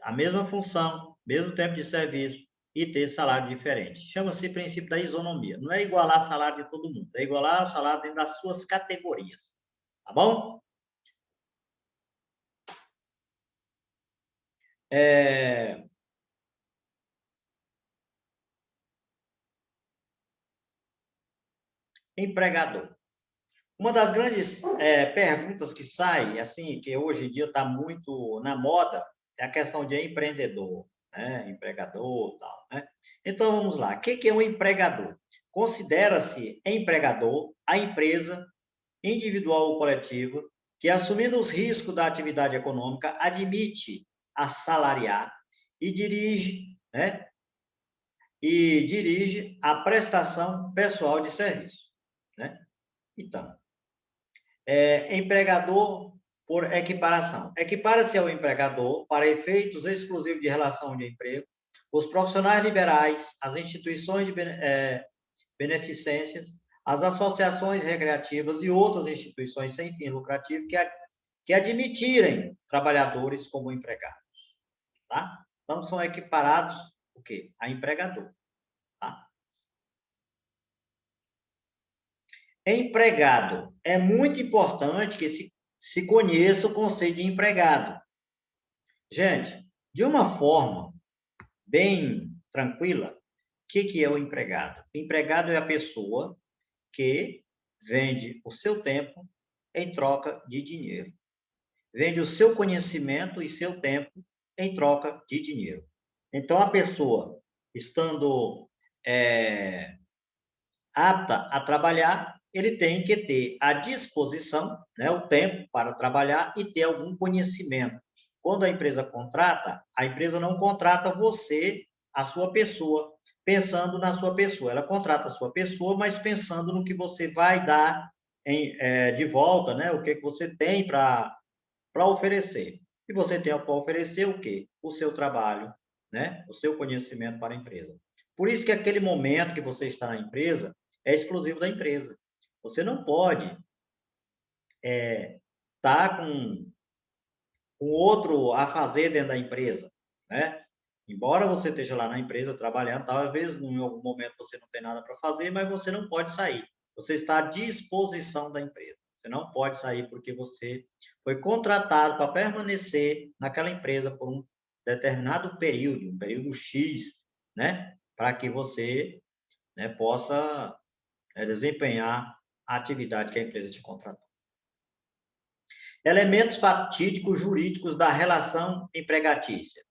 a mesma função, mesmo tempo de serviço e ter salário diferente. Chama-se princípio da isonomia. Não é igualar salário de todo mundo, é igualar o salário dentro das suas categorias. Tá bom? Empregador. Uma das grandes perguntas que sai, assim, que hoje em dia está muito na moda, é a questão de empreendedor, né? Empregador, tal, né? Então, vamos lá. O que é um empregador? Considera-se empregador a empresa, individual ou coletiva, que, assumindo os riscos da atividade econômica, admite assalariar e dirige, né? E dirige a prestação pessoal de serviço, né? Então, empregador por equiparação. Equipara-se ao empregador, para efeitos exclusivos de relação de emprego, os profissionais liberais, as instituições de beneficências, as associações recreativas e outras instituições sem fim lucrativo que admitirem trabalhadores como empregados. Tá? Então, são equiparados o quê? A empregador. Tá? Empregado. É muito importante que se conheça o conceito de empregado. Gente, de uma forma bem tranquila, o que é o empregado? O empregado é a pessoa que vende o seu tempo em troca de dinheiro. Vende o seu conhecimento e seu tempo em troca de dinheiro. Então, a pessoa, estando apta a trabalhar, ele tem que ter à disposição, né, o tempo para trabalhar e ter algum conhecimento. Quando a empresa contrata, a empresa não contrata você, a sua pessoa, pensando na sua pessoa. Ela contrata a sua pessoa, mas pensando no que você vai dar de volta, né, o que você tem para oferecer. E você tem para oferecer o quê? O seu trabalho, né, o seu conhecimento para a empresa. Por isso que aquele momento que você está na empresa é exclusivo da empresa. Você não pode estar com outro a fazer dentro da empresa, né? Embora você esteja lá na empresa trabalhando, talvez em algum momento você não tenha nada para fazer, mas você não pode sair. Você está à disposição da empresa. Você não pode sair porque você foi contratado para permanecer naquela empresa por um determinado período, um período X, né? Para que você, né, possa desempenhar a atividade que a empresa te contratou. Elementos fatídicos jurídicos da relação empregatícia.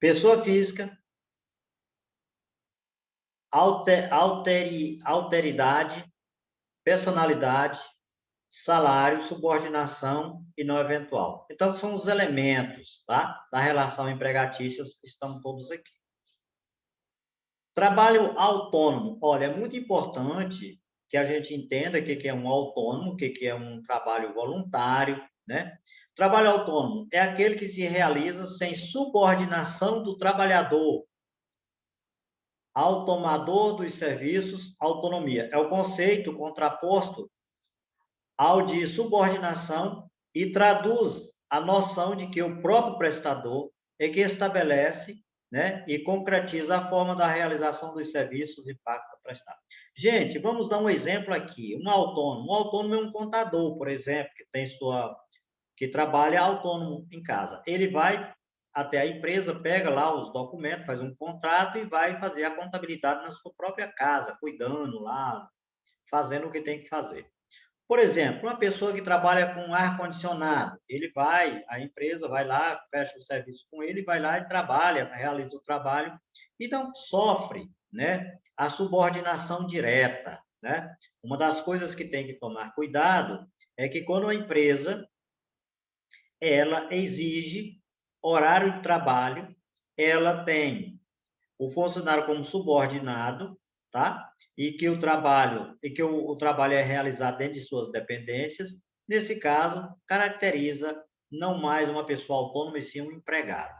Pessoa física, alteridade, personalidade, salário, subordinação e não eventual. Então, são os elementos, tá, da relação empregatícia, estão todos aqui. Trabalho autônomo. Olha, é muito importante que a gente entenda o que é um autônomo, o que é um trabalho voluntário, né? Trabalho autônomo é aquele que se realiza sem subordinação do trabalhador ao tomador dos serviços, autonomia. É o conceito contraposto ao de subordinação e traduz a noção de que o próprio prestador é que estabelece, né, e concretiza a forma da realização dos serviços e pacto prestado. Gente, vamos dar um exemplo aqui. Um autônomo é um contador, por exemplo, que trabalha autônomo em casa. Ele vai até a empresa, pega lá os documentos, faz um contrato e vai fazer a contabilidade na sua própria casa, cuidando lá, fazendo o que tem que fazer. Por exemplo, uma pessoa que trabalha com ar-condicionado, a empresa vai lá, fecha o serviço com ele, vai lá e trabalha, realiza o trabalho e não sofre, né, a subordinação direta, né? Uma das coisas que tem que tomar cuidado é que quando a empresa ela exige horário de trabalho, ela tem o funcionário como subordinado, tá? E que o trabalho é realizado dentro de suas dependências. Nesse caso, caracteriza não mais uma pessoa autônoma, e sim um empregado,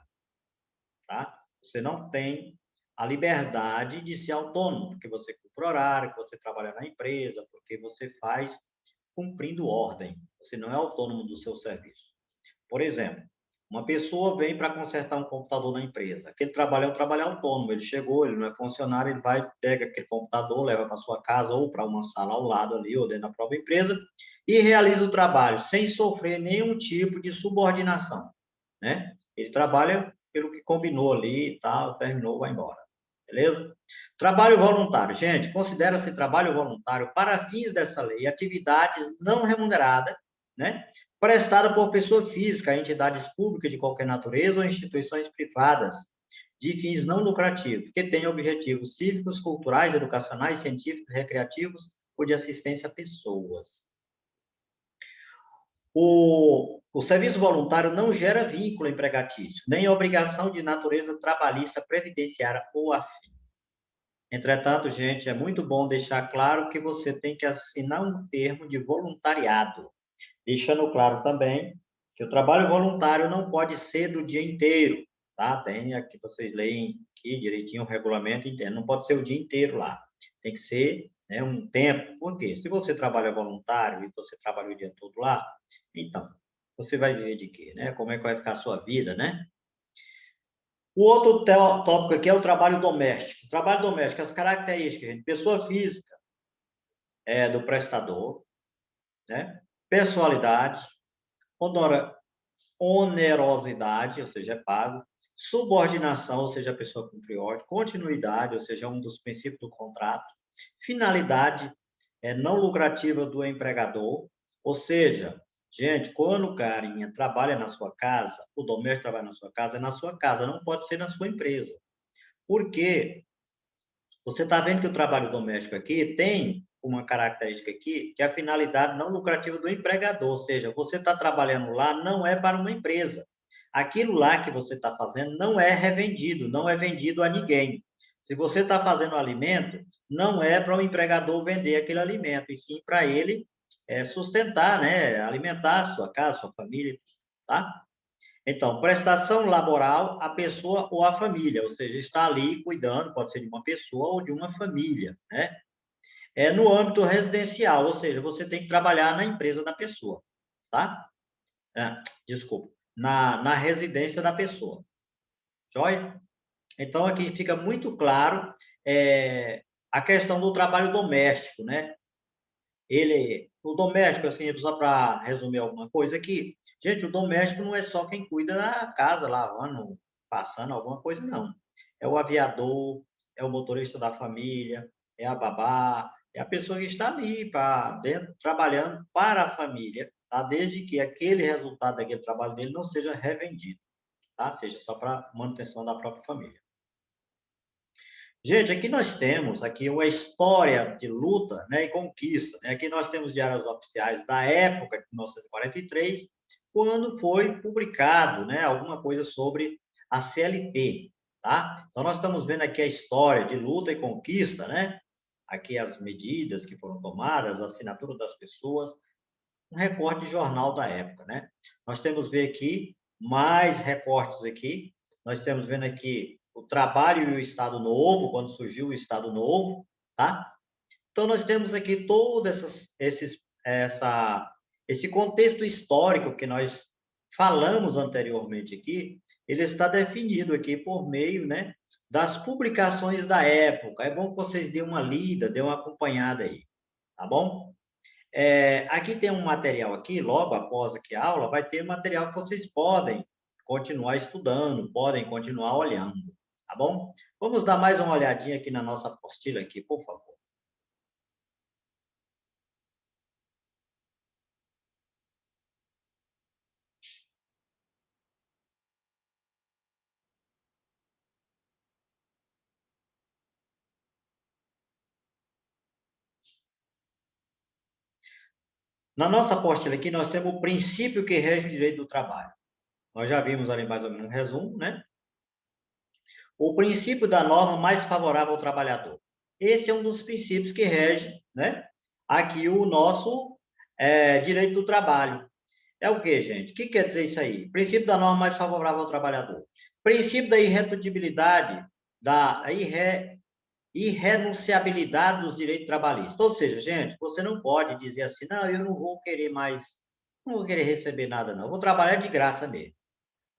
tá? Você não tem a liberdade de ser autônomo, porque você cumpre horário, você trabalha na empresa, porque você faz cumprindo ordem. Você não é autônomo do seu serviço. Por exemplo, uma pessoa vem para consertar um computador na empresa. Aquele trabalho é um trabalho autônomo. Ele chegou, ele não é funcionário, ele vai, pega aquele computador, leva para sua casa ou para uma sala ao lado ali, ou dentro da própria empresa, e realiza o trabalho sem sofrer nenhum tipo de subordinação, né? Ele trabalha pelo que combinou ali e tal, terminou, vai embora. Beleza? Trabalho voluntário. Gente, considera-se trabalho voluntário para fins dessa lei atividades não remuneradas, né? Prestada por pessoa física, entidades públicas de qualquer natureza ou instituições privadas de fins não lucrativos, que tenham objetivos cívicos, culturais, educacionais, científicos, recreativos ou de assistência a pessoas. O serviço voluntário não gera vínculo empregatício, nem obrigação de natureza trabalhista, previdenciária ou afim. Entretanto, gente, é muito bom deixar claro que você tem que assinar um termo de voluntariado, deixando claro também que o trabalho voluntário não pode ser do dia inteiro, tá? Tem aqui, vocês leem aqui direitinho o regulamento interno, não pode ser o dia inteiro lá. Tem que ser, né, um tempo. Por quê? Se você trabalha voluntário e você trabalha o dia todo lá, então, você vai viver de quê, né? Como é que vai ficar a sua vida, né? O outro tópico aqui é o trabalho doméstico. O trabalho doméstico, as características, gente, pessoa física do prestador, né? Pessoalidade, onerosidade, ou seja, é pago, subordinação, ou seja, a pessoa cumpre ordem, continuidade, ou seja, um dos princípios do contrato, finalidade não lucrativa do empregador, ou seja, gente, quando o carinha trabalha na sua casa, o doméstico trabalha na sua casa, é na sua casa, não pode ser na sua empresa. Por quê? Você está vendo que o trabalho doméstico aqui tem uma característica aqui, que é a finalidade não lucrativa do empregador, ou seja, você está trabalhando lá, não é para uma empresa. Aquilo lá que você está fazendo não é revendido, não é vendido a ninguém. Se você está fazendo alimento, não é para o empregador vender aquele alimento, e sim para ele sustentar, né, alimentar a sua casa, sua família, tá? Então, prestação laboral à pessoa ou à família, ou seja, está ali cuidando, pode ser de uma pessoa ou de uma família, né? É no âmbito residencial, ou seja, você tem que trabalhar na empresa da pessoa, tá? Desculpa, na residência da pessoa. Joia? Então, aqui fica muito claro a questão do trabalho doméstico, né? O doméstico, assim, só para resumir alguma coisa aqui, gente, o doméstico não é só quem cuida da casa, lavando, passando alguma coisa, não. É o aviador, é o motorista da família, é a babá, é a pessoa que está ali dentro, trabalhando para a família, tá? Desde que aquele resultado daquele trabalho dele não seja revendido, tá? Seja só para manutenção da própria família. Gente, aqui nós temos aqui uma história de luta, né, e conquista, né? Aqui nós temos diários oficiais da época de 1943, quando foi publicado, né, alguma coisa sobre a CLT, tá? Então nós estamos vendo aqui a história de luta e conquista, né? Aqui as medidas que foram tomadas, a assinatura das pessoas, um recorte de jornal da época, né? Nós temos ver aqui mais recortes aqui. Nós temos vendo aqui o trabalho e o Estado Novo, quando surgiu o Estado Novo, tá? Então nós temos aqui todo esse contexto histórico que nós falamos anteriormente aqui, ele está definido aqui por meio, né, das publicações da época. É bom que vocês dêem uma lida, dêem uma acompanhada aí, tá bom? Aqui tem um material aqui, logo após aqui a aula, vai ter material que vocês podem continuar estudando, podem continuar olhando, tá bom? Vamos dar mais uma olhadinha aqui na nossa apostila aqui, por favor. Na nossa apostila aqui, nós temos o princípio que rege o direito do trabalho. Nós já vimos ali mais ou menos um resumo, né? O princípio da norma mais favorável ao trabalhador. Esse é um dos princípios que rege, né? Aqui o nosso direito do trabalho. É o que, gente? O que quer dizer isso aí? Princípio da norma mais favorável ao trabalhador. Princípio da irredutibilidade, da irrenunciabilidade dos direitos trabalhistas. Ou seja, gente, você não pode dizer assim, não, eu não vou querer mais, não vou querer receber nada, não. Eu vou trabalhar de graça mesmo.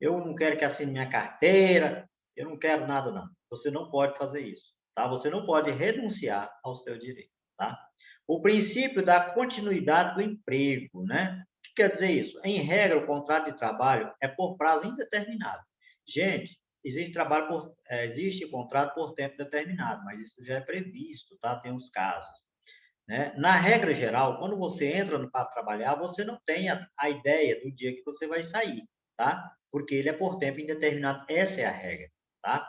Eu não quero que assine minha carteira, eu não quero nada, não. Você não pode fazer isso, tá? Você não pode renunciar aos seus direitos, tá? O princípio da continuidade do emprego, né? O que quer dizer isso? Em regra, o contrato de trabalho é por prazo indeterminado. Gente, existe contrato por tempo determinado, mas isso já é previsto, tá? Tem os casos, né? Na regra geral, quando você entra para trabalhar, você não tem a ideia do dia que você vai sair, tá? Porque ele é por tempo indeterminado, essa é a regra, tá?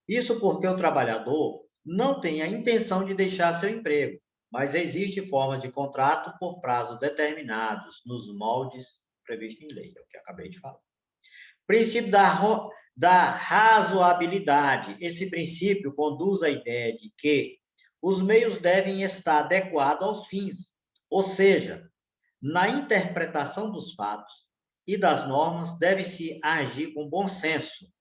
Isso porque o trabalhador não tem a intenção de deixar seu emprego, mas existe forma de contrato por prazo determinados nos moldes previstos em lei, é o que eu acabei de falar. Princípio da razoabilidade. Esse princípio conduz à ideia de que os meios devem estar adequados aos fins, ou seja, na interpretação dos fatos e das normas deve-se agir com bom senso,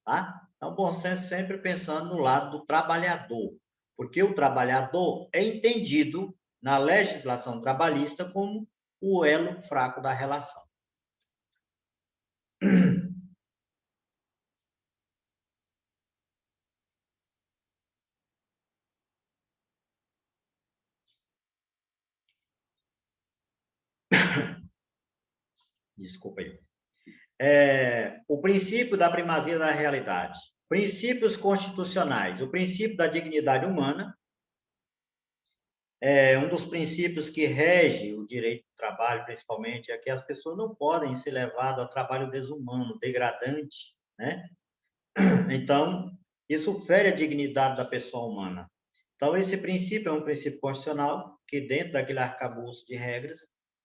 tá? Então, bom senso sempre pensando no lado do trabalhador, porque o trabalhador é entendido na legislação trabalhista como o elo fraco da relação. Desculpa aí. O princípio da primazia da realidade. Princípios constitucionais. O princípio da dignidade humana é um dos princípios que rege o direito do trabalho, principalmente, é que as pessoas não podem ser levadas a trabalho desumano, degradante, né? Então, isso fere a dignidade da pessoa humana. Então, esse princípio é um princípio constitucional que, dentro daquele arcabouço de regras,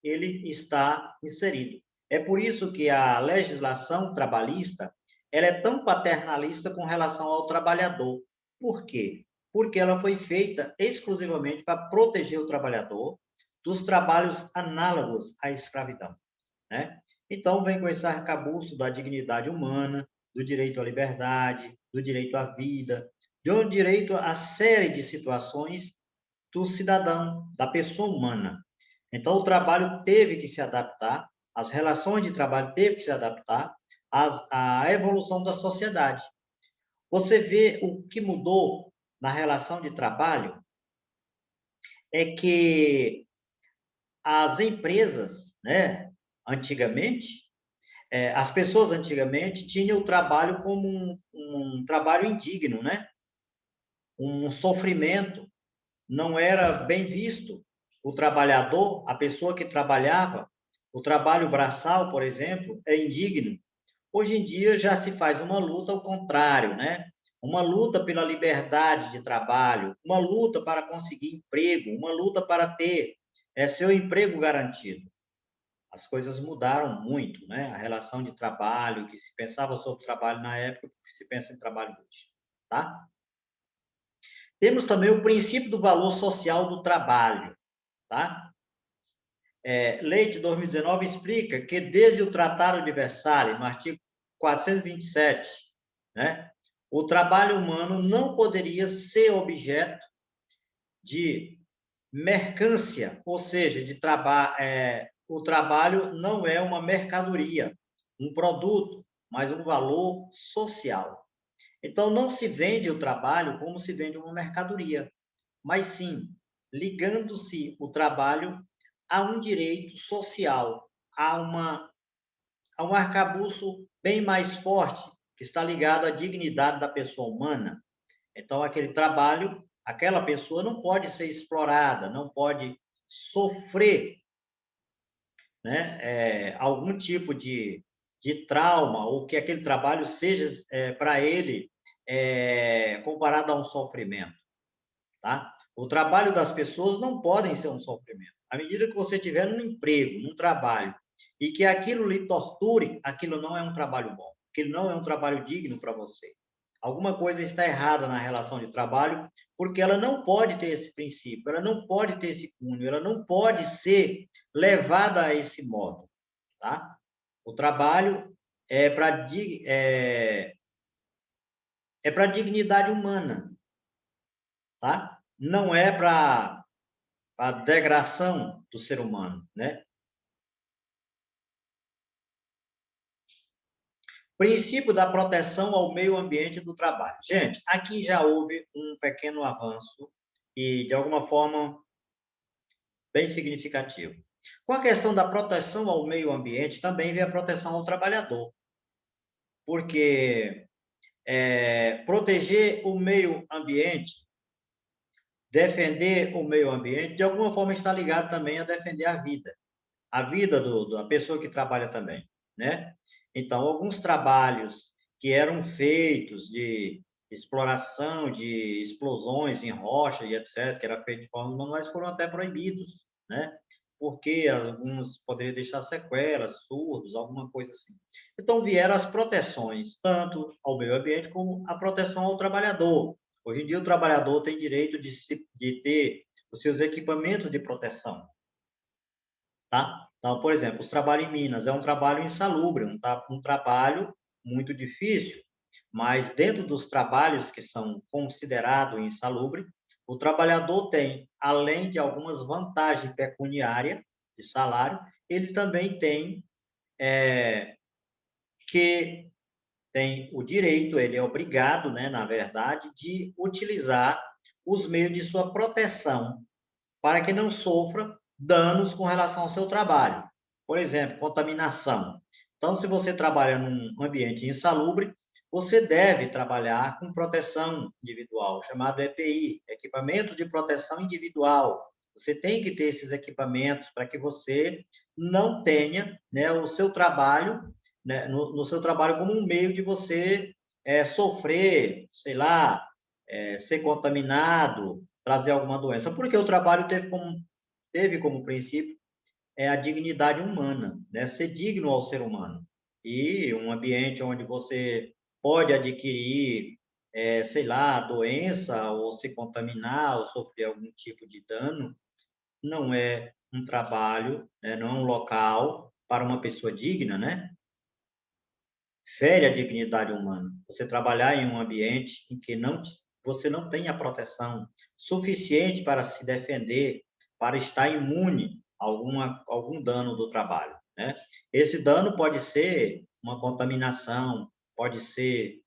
ele está inserido. É por isso que a legislação trabalhista ela é tão paternalista com relação ao trabalhador. Por quê? Porque ela foi feita exclusivamente para proteger o trabalhador dos trabalhos análogos à escravidão, né? Então, vem com esse arcabouço da dignidade humana, do direito à liberdade, do direito à vida, do direito a série de situações do cidadão, da pessoa humana. Então, o trabalho teve que se adaptar, as relações de trabalho teve que se adaptar à evolução da sociedade. Você vê o que mudou na relação de trabalho é que as empresas, né, antigamente, as pessoas antigamente tinham o trabalho como um trabalho indigno, né? Um sofrimento, não era bem visto. O trabalhador, a pessoa que trabalhava, o trabalho braçal, por exemplo, é indigno. Hoje em dia já se faz uma luta ao contrário, né? Uma luta pela liberdade de trabalho, uma luta para conseguir emprego, uma luta para ter seu emprego garantido. As coisas mudaram muito, né? A relação de trabalho, o que se pensava sobre trabalho na época, o que se pensa em trabalho hoje, tá? Temos também o princípio do valor social do trabalho, tá? Lei de 2019 explica que desde o Tratado de Versalhes, no artigo 427, né, o trabalho humano não poderia ser objeto de mercância, ou seja, o trabalho não é uma mercadoria, um produto, mas um valor social. Então, não se vende o trabalho como se vende uma mercadoria, mas sim ligando-se o trabalho a um direito social, a um arcabouço bem mais forte, que está ligado à dignidade da pessoa humana. Então, aquele trabalho, aquela pessoa não pode ser explorada, não pode sofrer, né, algum tipo de trauma, ou que aquele trabalho seja, para ele, comparado a um sofrimento. Tá? O trabalho das pessoas não pode ser um sofrimento. À medida que você estiver num emprego, num trabalho, e que aquilo lhe torture, aquilo não é um trabalho bom, aquilo não é um trabalho digno para você. Alguma coisa está errada na relação de trabalho, porque ela não pode ter esse princípio, ela não pode ter esse cunho, ela não pode ser levada a esse modo. Tá? O trabalho é para dignidade humana, tá? Não é para a degradação do ser humano, né? Princípio da proteção ao meio ambiente do trabalho. Gente, aqui já houve um pequeno avanço e, de alguma forma, bem significativo. Com a questão da proteção ao meio ambiente, também vem a proteção ao trabalhador, porque proteger o meio ambiente, defender o meio ambiente, de alguma forma está ligado também a defender a vida da pessoa que trabalha também, né? Então, alguns trabalhos que eram feitos de exploração de explosões em rocha e etc., que era feito de forma manuais, foram até proibidos, né? Porque alguns poderiam deixar sequelas, surdos, alguma coisa assim. Então, vieram as proteções, tanto ao meio ambiente como a proteção ao trabalhador. Hoje em dia, o trabalhador tem direito de ter os seus equipamentos de proteção, tá? Então, por exemplo, os trabalhos em Minas é um trabalho insalubre, um trabalho muito difícil, mas dentro dos trabalhos que são considerados insalubres, o trabalhador tem, além de algumas vantagens pecuniárias de salário, ele também tem que tem o direito, ele é obrigado, né, na verdade, de utilizar os meios de sua proteção para que não sofra danos com relação ao seu trabalho. Por exemplo, contaminação. Então, se você trabalha num ambiente insalubre, você deve trabalhar com proteção individual, chamado EPI, equipamento de proteção individual. Você tem que ter esses equipamentos para que você não tenha, né, o seu trabalho, né, no seu trabalho como um meio de você sofrer, sei lá, ser contaminado, trazer alguma doença, porque o trabalho teve como princípio a dignidade humana, né? Ser digno ao ser humano. E um ambiente onde você pode adquirir, sei lá, doença, ou se contaminar, ou sofrer algum tipo de dano, não é um trabalho, né? Não é um local para uma pessoa digna, né? Fere a dignidade humana. Você trabalhar em um ambiente em que você não tem a proteção suficiente para se defender, para estar imune a algum dano do trabalho, né? Esse dano pode ser uma contaminação, pode ser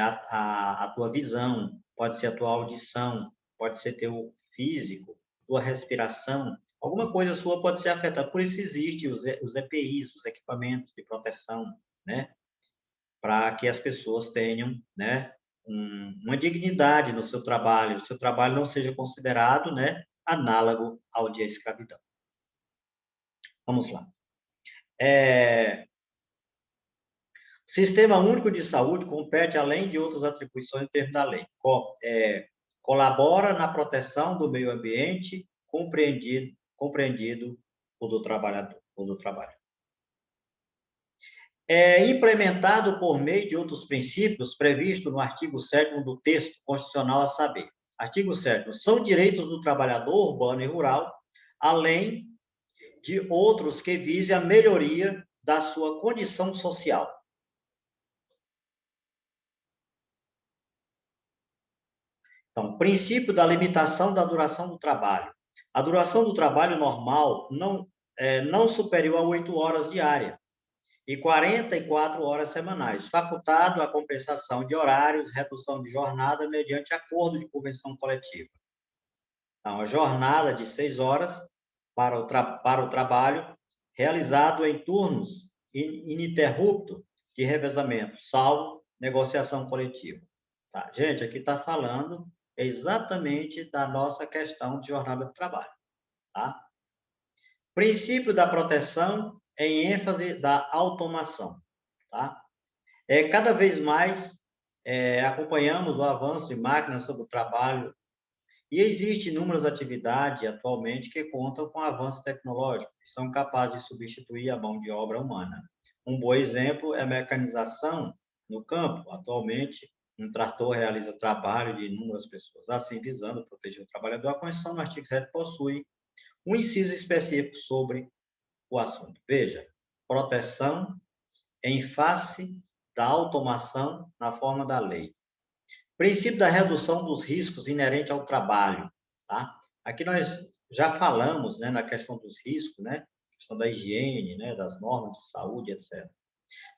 a tua visão, pode ser a tua audição, pode ser teu físico, tua respiração, alguma coisa sua pode ser afetada. Por isso existem os EPIs, os equipamentos de proteção, né? Para que as pessoas tenham, né, uma dignidade no seu trabalho, o seu trabalho não seja considerado, né, análogo ao de escravidão. Vamos lá. Sistema Único de Saúde compete, além de outras atribuições em termos da lei, colabora na proteção do meio ambiente, compreendido o do trabalhador, o do trabalho. É implementado por meio de outros princípios previstos no artigo 7º do texto constitucional, a saber, artigo 7º, são direitos do trabalhador urbano e rural, além de outros que visem a melhoria da sua condição social. Então, princípio da limitação da duração do trabalho. A duração do trabalho normal não superior a 8 horas diárias e 44 horas semanais, facultado a compensação de horários, redução de jornada mediante acordo de convenção coletiva. Então, a jornada de 6 horas para o trabalho realizado em turnos ininterruptos de revezamento, salvo negociação coletiva. Tá? Gente, aqui está falando exatamente da nossa questão de jornada de trabalho. Tá? Princípio da proteção em ênfase da automação. Tá? Cada vez mais acompanhamos o avanço de máquinas sobre o trabalho e existem inúmeras atividades atualmente que contam com avanço tecnológico e são capazes de substituir a mão de obra humana. Um bom exemplo é a mecanização no campo. Atualmente, um trator realiza trabalho de inúmeras pessoas. Assim, visando proteger o trabalhador, a Constituição, no artigo 7, possui um inciso específico sobre o assunto. Veja, proteção em face da automação na forma da lei. Princípio da redução dos riscos inerente ao trabalho. Tá? Aqui nós já falamos, né, na questão dos riscos, né, questão da higiene, né, das normas de saúde, etc.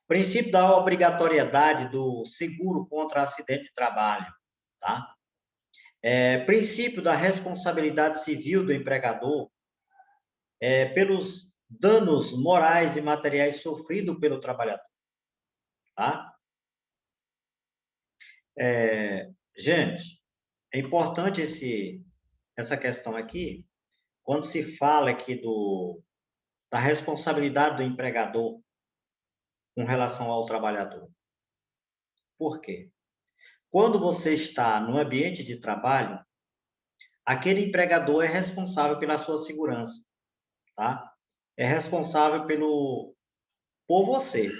Princípio da obrigatoriedade do seguro contra acidente de trabalho. Tá? Princípio da responsabilidade civil do empregador pelos danos morais e materiais sofridos pelo trabalhador. Tá? Gente, é importante essa questão aqui, quando se fala aqui da responsabilidade do empregador com relação ao trabalhador. Por quê? Quando você está no ambiente de trabalho, aquele empregador é responsável pela sua segurança, tá? É responsável por você.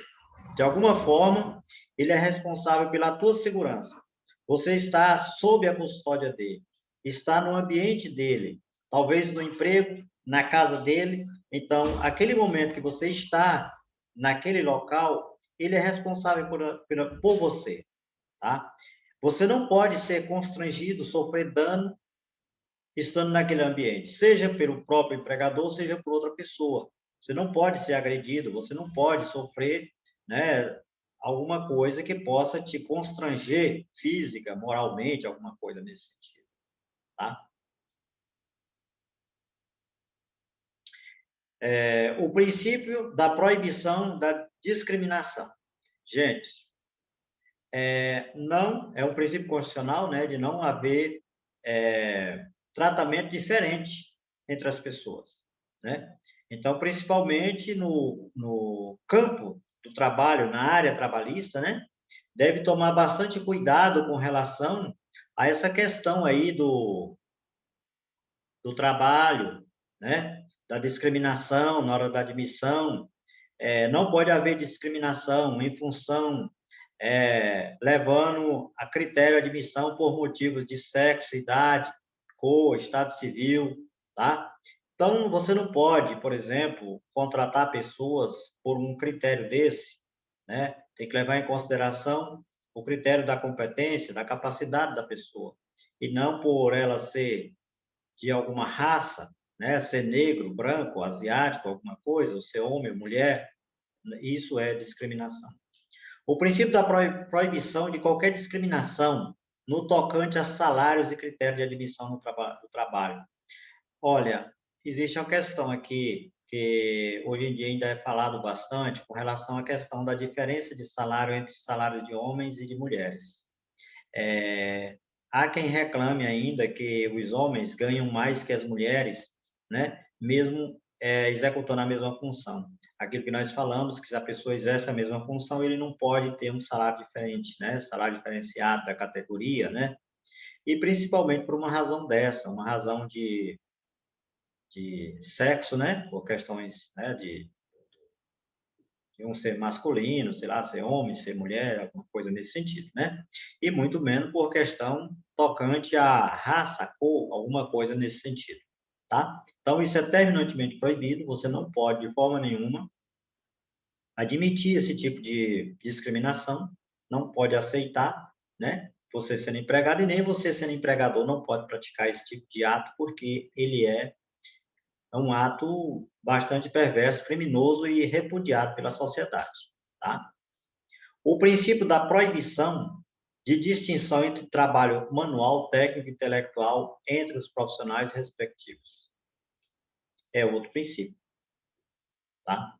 De alguma forma, ele é responsável pela tua segurança. Você está sob a custódia dele, está no ambiente dele, talvez no emprego, na casa dele. Então, aquele momento que você está naquele local, ele é responsável por você, tá? Você não pode ser constrangido, sofrer dano estando naquele ambiente, seja pelo próprio empregador, seja por outra pessoa. Você não pode ser agredido, você não pode sofrer, né, alguma coisa que possa te constranger física, moralmente, alguma coisa nesse sentido, tá? O princípio da proibição da discriminação. Gente, não é um princípio constitucional, né, de não haver tratamento diferente entre as pessoas, né? Então, principalmente no campo do trabalho, na área trabalhista, né, deve tomar bastante cuidado com relação a essa questão aí do trabalho, né, da discriminação na hora da admissão. Não pode haver discriminação em função, levando a critério de admissão por motivos de sexo, idade, cor, estado civil, tá? Então, você não pode, por exemplo, contratar pessoas por um critério desse, né? Tem que levar em consideração o critério da competência, da capacidade da pessoa, e não por ela ser de alguma raça, né? Ser negro, branco, asiático, alguma coisa, ou ser homem, mulher, isso é discriminação. O princípio da proibição de qualquer discriminação no tocante a salários e critérios de admissão no do trabalho. Olha, existe uma questão aqui que hoje em dia ainda é falado bastante com relação à questão da diferença de salário entre salários de homens e de mulheres. Há quem reclame ainda que os homens ganham mais que as mulheres, né? Mesmo executando a mesma função. Aquilo que nós falamos, que se a pessoa exerce a mesma função, ele não pode ter um salário diferente, né? Salário diferenciado da categoria, né? E principalmente por uma razão dessa, uma razão de sexo, né? Por questões, né? De um ser masculino, sei lá, ser homem, ser mulher, alguma coisa nesse sentido, né? E muito menos por questão tocante à raça, à cor, alguma coisa nesse sentido, tá? Então, isso é terminantemente proibido, você não pode, de forma nenhuma, admitir esse tipo de discriminação, não pode aceitar, né? Você sendo empregado e nem você sendo empregador não pode praticar esse tipo de ato, porque ele é um ato bastante perverso, criminoso e repudiado pela sociedade, tá? O princípio da proibição de distinção entre trabalho manual, técnico e intelectual entre os profissionais respectivos. É outro princípio, tá?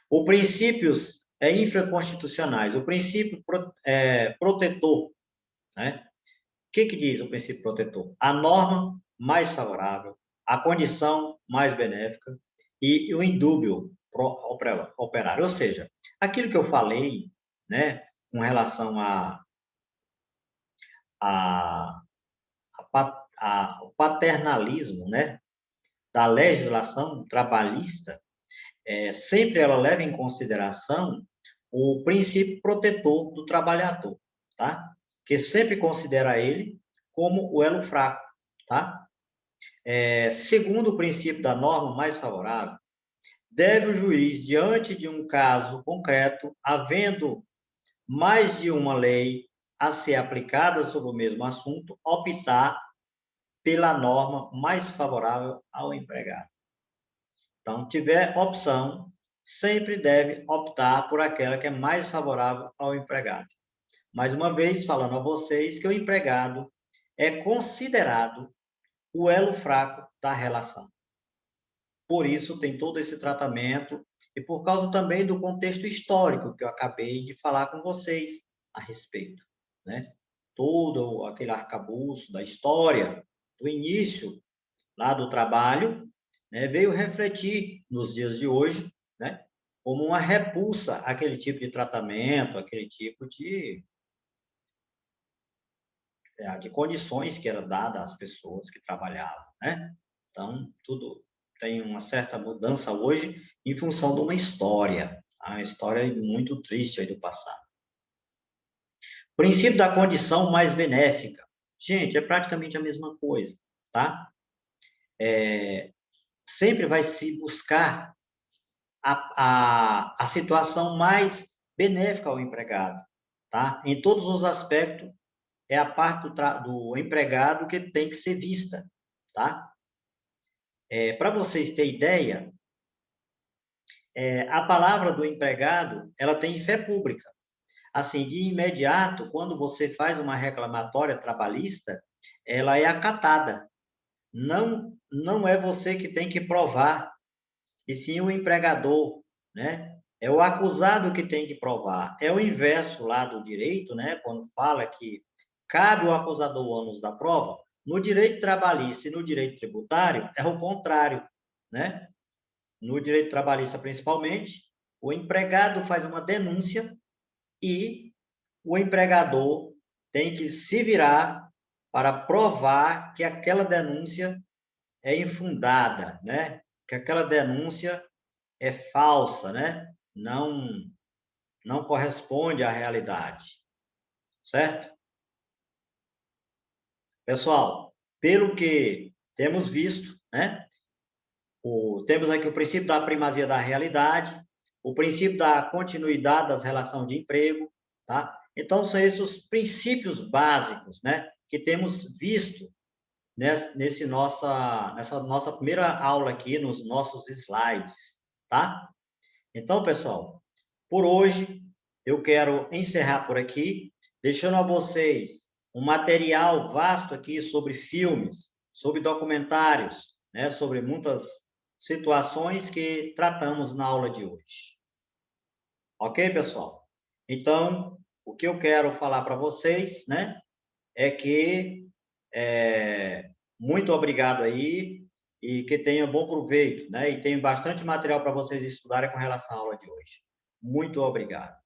O princípios infraconstitucionais, o princípio protetor, né? O que diz o princípio protetor? A norma mais favorável, a condição mais benéfica e o indúbio operário. Ou seja, aquilo que eu falei, né, com relação ao paternalismo, né, da legislação trabalhista, sempre ela leva em consideração o princípio protetor do trabalhador, tá? Que sempre considera ele como o elo fraco, tá? Segundo o princípio da norma mais favorável, deve o juiz, diante de um caso concreto, havendo mais de uma lei a ser aplicada sobre o mesmo assunto, optar pela norma mais favorável ao empregado. Então, tiver opção, sempre deve optar por aquela que é mais favorável ao empregado. Mais uma vez, falando a vocês que o empregado é considerado o elo fraco da relação. Por isso, tem todo esse tratamento e por causa também do contexto histórico que eu acabei de falar com vocês a respeito, né? Todo aquele arcabouço da história, do início lá do trabalho, né, veio refletir nos dias de hoje, né, como uma repulsa àquele tipo de tratamento, aquele tipo de condições que era dada às pessoas que trabalhavam, né? Então, tudo tem uma certa mudança hoje em função de uma história, tá? Uma história muito triste aí do passado. Princípio da condição mais benéfica. Gente, é praticamente a mesma coisa, tá? Sempre vai se buscar a situação mais benéfica ao empregado, tá? Em todos os aspectos, é a parte do empregado que tem que ser vista, tá? Para vocês terem ideia, a palavra do empregado, ela tem fé pública. Assim, de imediato, quando você faz uma reclamatória trabalhista, ela é acatada. Não é você que tem que provar, e sim o empregador, né? É o acusado que tem que provar. É o inverso lá do direito, né? Quando fala que cabe ao acusador o ônus da prova, no direito trabalhista e no direito tributário é o contrário, né? No direito trabalhista, principalmente, o empregado faz uma denúncia e o empregador tem que se virar para provar que aquela denúncia é infundada, né? Que aquela denúncia é falsa, né? Não corresponde à realidade, certo? Pessoal, pelo que temos visto, né? Temos aqui o princípio da primazia da realidade, o princípio da continuidade das relações de emprego, tá? Então, são esses os princípios básicos, né, que temos visto nessa nossa primeira aula aqui, nos nossos slides, tá? Então, pessoal, por hoje, eu quero encerrar por aqui, deixando a vocês um material vasto aqui sobre filmes, sobre documentários, né, sobre muitas situações que tratamos na aula de hoje. Ok, pessoal? Então, o que eu quero falar para vocês, né, é que muito obrigado aí e que tenham bom proveito, né? E tem bastante material para vocês estudarem com relação à aula de hoje. Muito obrigado.